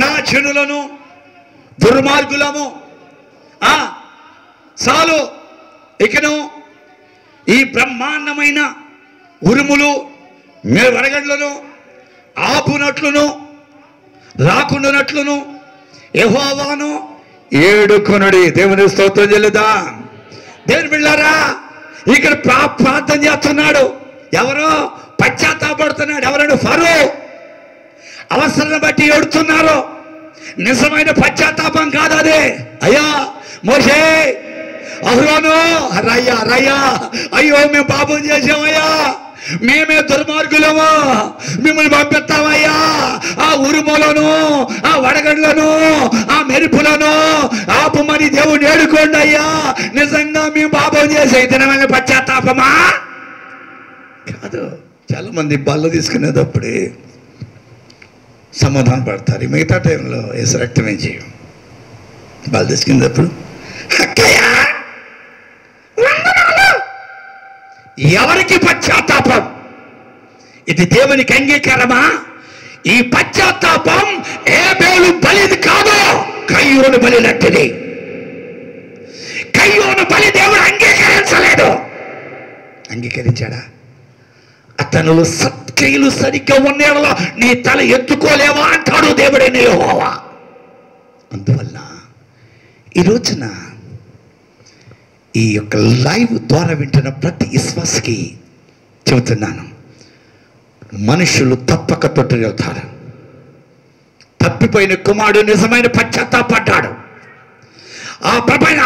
నా జనులను దుర్మార్గులము చాలు, ఇకను ఈ బ్రహ్మాండమైన ఉరుములు వడగడ్లను ఆపునట్లును రాకుండానట్లును యెహోవాను ఏడుకొనుడి. దేవుని స్తోత్రం చెల్లుదా. దేవుని బిడ్డలారా, ఇక్కడ ప్రార్థన చేస్తున్నాడు. ఎవరో పశ్చాత్తాపడుతున్నాడు. ఎవరైనా ఫరో అవసరాన్ని బట్టి ఏడుతున్నారు. నిజమైన పశ్చాత్తాపం కాదు అదే. అయ్యా మోషే అహరోను రయ్యా అయ్యో మేము పాపం చేసామయ్యా, మేమే దుర్మార్గులము, మిమ్మల్ని పంపిస్తామయ్యా, ఆ ఉరుములను ఆ వడగడ్లను ఆ మెరుపులను ఆపమని దేవుని ఏడుకోండి అయ్యా. నిజంగా మేము పాపం చేసే దినమైన పశ్చాత్తాపమా కాదు. చాలా మంది బల్ల తీసుకునేటప్పుడే సమాధానం పడతారు. మిగతా టైంలో వేసి రక్తం ఏం చేయం. బల్ల తీసుకునేటప్పుడు అక్కయ్యా ఎవరికి పశ్చాత్తాపం? ఇది దేవునికి అంగీకారమా? ఈ పశ్చాత్తాపం ఏబేలు బలిది కాదు, కయ్యోను బలి లాంటిది. కయ్యోను బలి దేవుడు అంగీకరించలేదు. అంగీకరించాడా? అతనులు సత్క్రియలు సరిగ్గా ఉండేలా నీ తల ఎత్తుకోలేవా అంటాడు దేవుడైన యెహోవా. అందువల్ల ఈ రోజున ఈ యొక్క లైవ్ ద్వారా వింటున్న ప్రతి విశ్వాసకి చెబుతున్నాను, మనుషులు తప్పక తొట్టుకెళ్తారు. తప్పిపోయిన కుమారుడు నిజమైన పశ్చాత్తాపడ్డాడు.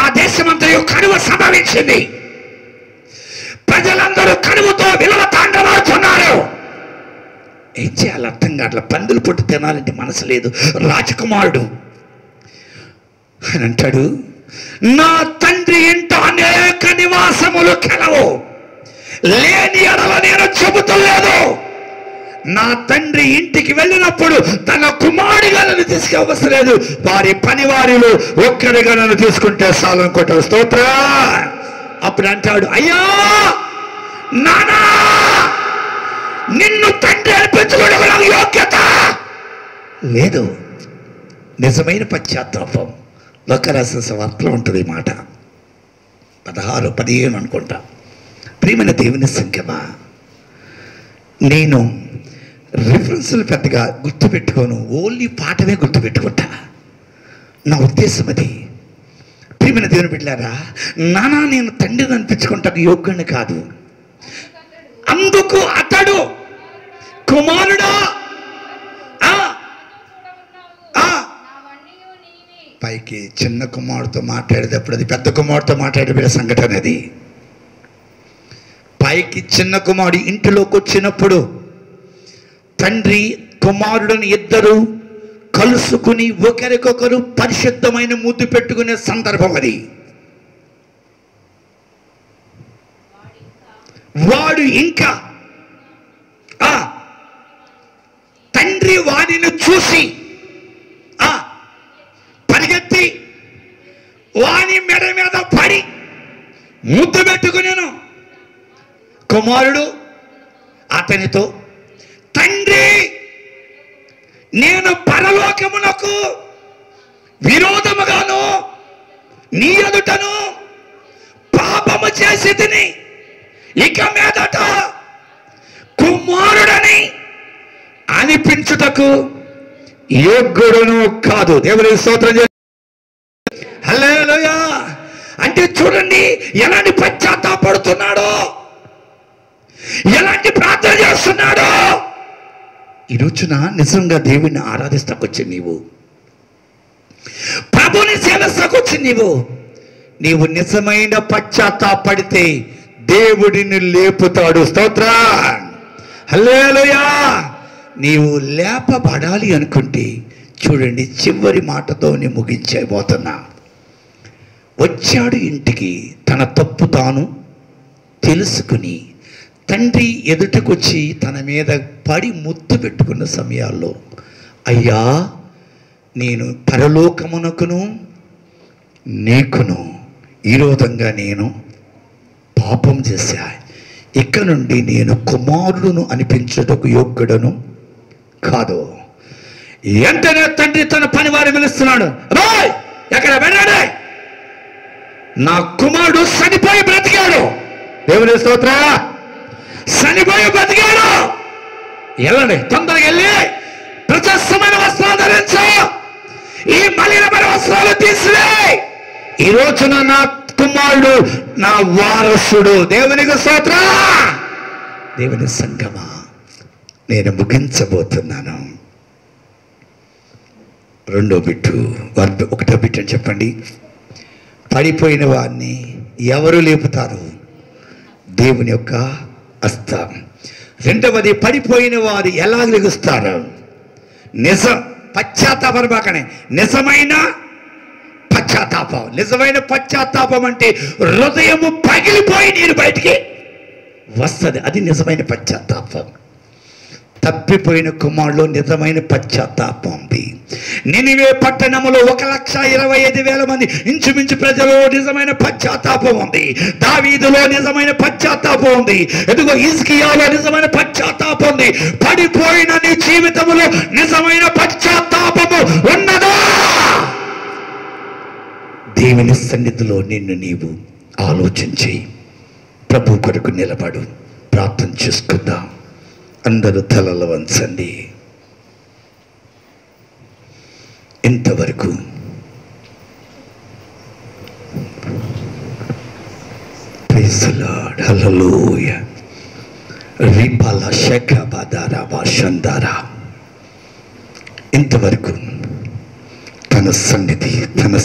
ఆ దేశమంతా కరువు సంభవించింది. ప్రజలందరూ కరువుతో విలువ తాండవాడుతున్నారు. ఏం చేయాలి అర్థం కావట్లా. పందులు పొట్టు తినాలంటే మనసు లేదు. రాజకుమారుడు అని అంటాడు, నా తండ్రి ఇంట అనేక నివాసములు కలవు, లేని ఎడల నేను చెబుతలేదు. నా తండ్రి ఇంటికి వెళ్ళినప్పుడు తన కుమారుడిగా నన్ను తీసుకెవసరం లేదు, వారి పనివారిలో ఒక్కడిగా నన్ను తీసుకుంటే చాలు అనుకుంటారు. స్తోత్ర. అప్పుడు అంటాడు, అయ్యా నానా, నిన్ను తండ్రి అనిపించుకోవడం నాకు యోగ్యత లేదు. నిజమైన పశ్చాత్తాపం లోకరాసిన వార్తలో ఉంటుంది మాట 16-15 అనుకుంటా. ప్రియమైన దేవుని సంఖ్యమా, నేను రిఫరెన్సులు పెద్దగా గుర్తుపెట్టుకోను, ఓన్లీ పాఠమే గుర్తుపెట్టుకుంటా. నా ఉద్దేశం అది. ప్రియమైన దేవుని బిడ్డలారా, నానా నేను తండ్రిని అనిపించుకుంటాకు యోగ్యుని కాదు. అందుకు అతడు కుమారుడా పైకి చిన్న కుమారుడితో మాట్లాడేటప్పుడు అది పెద్ద కుమారుడితో మాట్లాడే సంఘటన అది. పైకి చిన్న కుమారుడు ఇంటిలోకి వచ్చినప్పుడు తండ్రి కుమారుడిని ఇద్దరు కలుసుకుని ఒకరికొకరు పరిశుద్ధమైన ముద్దు పెట్టుకునే సందర్భం అది. వాడు ఇంకా తండ్రి వాడిని చూసి పరిగెత్తి వాని మెడ మీద పడి ముద్దు పెట్టుకునేను. కుమారుడు అతనితో, తండ్రి నేను పరలోకమునకు విరోధముగాను నీ ఎదుటను పాపము చేసి తిని ఇక మీదట కుమారుడని అనిపించుటకు యోగ్యుడును కాదు. దేవుని స్తోత్రం చేయండి. హల్లెలూయా. అంటే చూడండి ఎలాంటి పశ్చాత్తాపడుతున్నాడో, ఎలాంటి ప్రార్థన చేస్తున్నాడో. ఈ రోజున నిజంగా దేవుణ్ణి ఆరాధిస్తాకొచ్చి నీవు, ప్రభుని సేవిస్తాకొచ్చి నీవు నిజమైన పశ్చాత్తాపడితే దేవుడిని లేపుతాడు. స్తోత్రం. హల్లెలూయా. నీవు లేపబడాలి అనుకుంటే చూడండి, చివరి మాటతో నేను ముగించబోతున్నా. వచ్చాడు ఇంటికి, తన తప్పు తాను తెలుసుకుని తండ్రి ఎదుటకొచ్చి తన మీద పడి ముద్దు పెట్టుకున్న సమయాల్లో, అయ్యా నేను పరలోకమునకును నీకును విరోధంగా నేను పాపం చేశా, ఇక నుండి నేను కుమారుడును అనిపించుటకు యోగ్యుడను కాదు. వెంటనే తండ్రి తన పని వారిని పిలుస్తున్నాడు, ఎక్కడ వెళ్ళాడే, నా కుమారుడు చనిపోయి బ్రతికాడు. దేవుని స్తోత్ర. చనిపోయి బ్రతికాడు. వెళ్ళండి, తొందరగా వెళ్ళి ప్రశస్తమైన వస్త్రాలు ధరించు, ఈ మలినమైన వస్త్రాలు తీసివే. ఈ రోజున నా కుమారుడు నా వారసుడు. దేవునికి స్తోత్ర. దేవుని సంగమా, నేను ముగించబోతున్నాను. రెండో బిట్టు, ఒకటో బిట్టు అని చెప్పండి. పడిపోయిన వారిని ఎవరు లేపుతారు? దేవుని యొక్క హస్తం. రెండవది, పడిపోయిన వారు ఎలా లెగుస్తారు? పశ్చాత్తాపరమాకనే నిజమైన పశ్చాత్తాపం. నిజమైన పశ్చాత్తాపం అంటే హృదయము పగిలిపోయి నీరు బయటికి వస్తుంది. అది నిజమైన పశ్చాత్తాపం. తప్పిపోయిన కుమారులో నిజమైన పశ్చాత్తాపం ఉంది. నినివే పట్టణములో 1,25,000 మంది ఇంచుమించు ప్రజలు నిజమైన పశ్చాత్తాపం ఉంది. దావీదులో నిజమైన పశ్చాత్తాపం ఉంది. ఎదుగో హిజ్కియాలో నిజమైన పశ్చాత్తాపం ఉంది. పడిపోయిన నీ జీవితంలో నిజమైన పశ్చాత్తాపము ఉన్నదా? దేవుని సన్నిధిలో నిన్ను నీవు ఆలోచించి ప్రభు కొరకు నిలబడు. ప్రార్థన చేసుకుందాం. అందరూ తలలు వంచండి. ఇంతవరకు ప్రైజ్ లార్డ్, హల్లెలూయా. రిపాల శకబదారా బాషందారా. ఇంతవరకు తన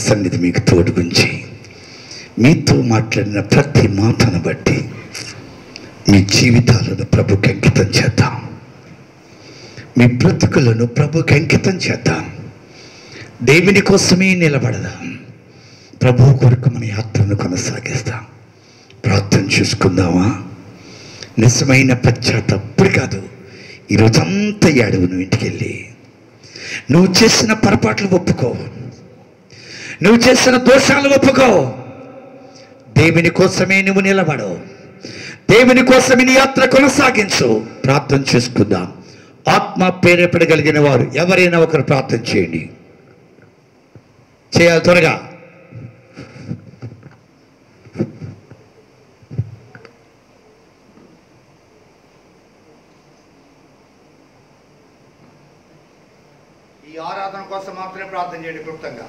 సన్నిధి మీకు తోడుగుంచి మీతో మాట్లాడిన ప్రతి మాటను బట్టి మీ జీవితాలను ప్రభుకి అంకితం చేద్దాం. మీ బ్రతుకులను ప్రభుకి అంకితం చేద్దాం. దేవుని కోసమే నిలబడదాం. ప్రభు కొరకు మన యాత్రను కొనసాగిస్తాం. ప్రార్థన చేసుకుందామా? నిజమైన పశ్చాత్తప్పుడు కాదు, ఈరోజంతా ఏడవు. నువ్వు ఇంటికి వెళ్ళి నువ్వు చేసిన పొరపాట్లు ఒప్పుకో, నువ్వు చేసిన దోషాలు ఒప్పుకో. దేవుని కోసమే నువ్వు నిలబడు. దేవుని కోసమే నీ యాత్ర కొనసాగించు. ప్రార్థన చేసుకుందాం. ఆత్మ ప్రేరేపడగలిగిన వారు ఎవరైనా ఒకరు ప్రార్థన చేయండి. చేయాలి త్వరగా. ఈ ఆరాధన కోసం మాత్రమే ప్రార్థన చేయండి క్లుప్తంగా.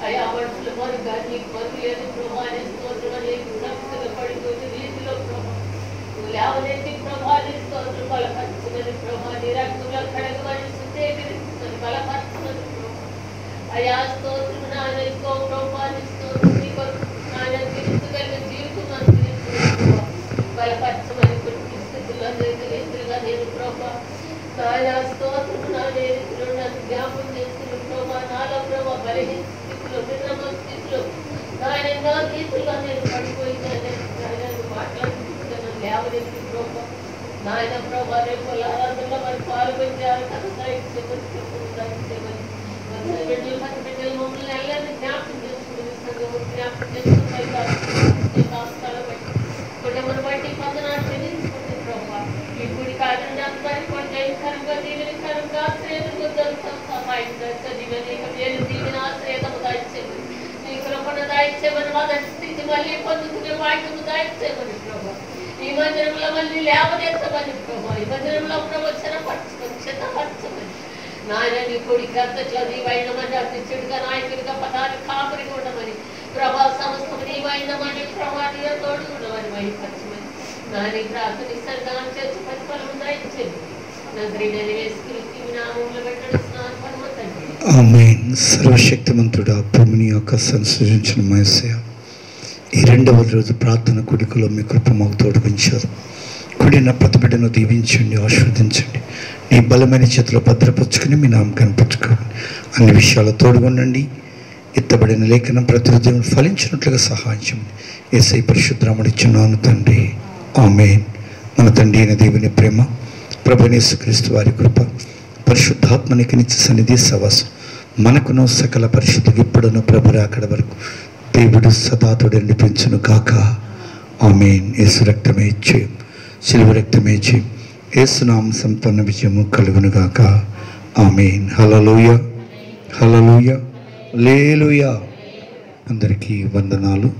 అయ్యా మనుషుల వారు కానీ పనులేదు ప్రభావిస్తోత్రం పడిపోయిన రీతిలో ప్రభావం లేవనెత్తి ప్రభావిస్తోత్రం బలపరచుదని ప్రభావి రక్తంలో కడగమని శుద్ధీకరిస్తున్నది బలపరచున్నది ప్రభావం. అయా స్తోత్రం నాయన ఇంకో ప్రభావిస్తోత్రం నీ కొరకు నాయన తీర్చగలిగిన జీవితం అందించుకుని బలపరచమని కొన్ని స్థితిలో రీతిగా నేను ప్రభా నాయన స్తోత్రం నాయన రీతిలో నన్ను జ్ఞాపం చేస్తున్న ప్రభా నాలో ప్రభా బలహీన స్థితిలో నాయన నా రీతిలో నేను పడిపోయిందని మాట్లాడుతున్నాను. లేవనెత్తి ప్రభా నాయన ప్రభా రేపు ఆరాధనలో మరి పాల్గొంటారు కదా బిడ్డలు మమ్మల్ని ಎಲ್ಲರೂ జ్ఞాపకం చేసుకుని సంఘము జ్ఞాపకం చేసుకుని కుటుంబం బట్టి పొందనాలు చెల్లించుకుంటే ప్రభా ఈ గుడి కాదండి అందరికీ జయకరంగా దీవెనకరంగా ఆశ్రయంగా సహాయం దీవెన ఆశ్రయము దాయిచ్చేమని నీ కృపణ దాయిచ్చేమని మొదటి స్థితి మళ్ళీ పొందుకునే వాక్యము దాయిచ్చేమని ప్రభా ఈ మందిరంలో మళ్ళీ లేవనెత్తమని ప్రభా ఈ మందిరంలో ప్రవచనపరచమని చిత్తపరచమని నాయన నీ కొడుకు అంతట్లో నీ వైనమని అర్పించుడుగా నాయకుడిగా పదాన్ని కాపురిగా ఉండమని ప్రభా సమస్తము నీ వైనమని ప్రభా నీలో తోడు ఉండమని వైపరచమని నాని ప్రార్థన సరిదానం చేసి ప్రతిఫలం దాయిచ్చేది నజరేయుడైన యేసుక్రీస్తు నామములో పెట్టడం స్నానం పరమతండ్రి ఆమేన్. సర్వశక్తిమంతుడా, భూమిని ఆకాశాన్ని సృజించిన యేసయ్య, ఈ రెండవ రోజు ప్రార్థన కూడికలో మీ కృప మాకు తోడుగుంచారు. కూడిన ప్రతి బిడ్డను దీవించండి, ఆశీర్వదించండి. నీ బలమైన చేతిలో భద్రపరుచుకుని మీ నామం కనిపించుకోండి. అన్ని విషయాలు తోడుగొనండి. ఎత్తబడిన లేఖనం ప్రతి హృదయం ఫలించినట్లుగా సహాయం చేయండి. యేసయ్య పరిశుద్ధనామమున ఇచ్చున్నాను తండ్రి, ఆమేన్. మన తండ్రి అయిన దేవుని ప్రేమ, ప్రభువైన యేసుక్రీస్తు వారి కృప, పరిశుద్ధాత్మనికి నిత్య సన్నిధి సహవాసం మనకును సకల పరిశుద్ధులకు ఇప్పుడును ప్రభు రాకడ వరకు దేవుడు సదా తోడు నడిపించును గాక. ఆమేన్. యేసు రక్తమే ఇచ్చేయం, శిలువ రక్తమే ఇచ్చేయం. యేసు నామం సంపూర్ణ విజయము కలుగును గాక. ఆమేన్. హల్లెలూయా, హల్లెలూయా, హల్లెలూయా. అందరికీ వందనాలు.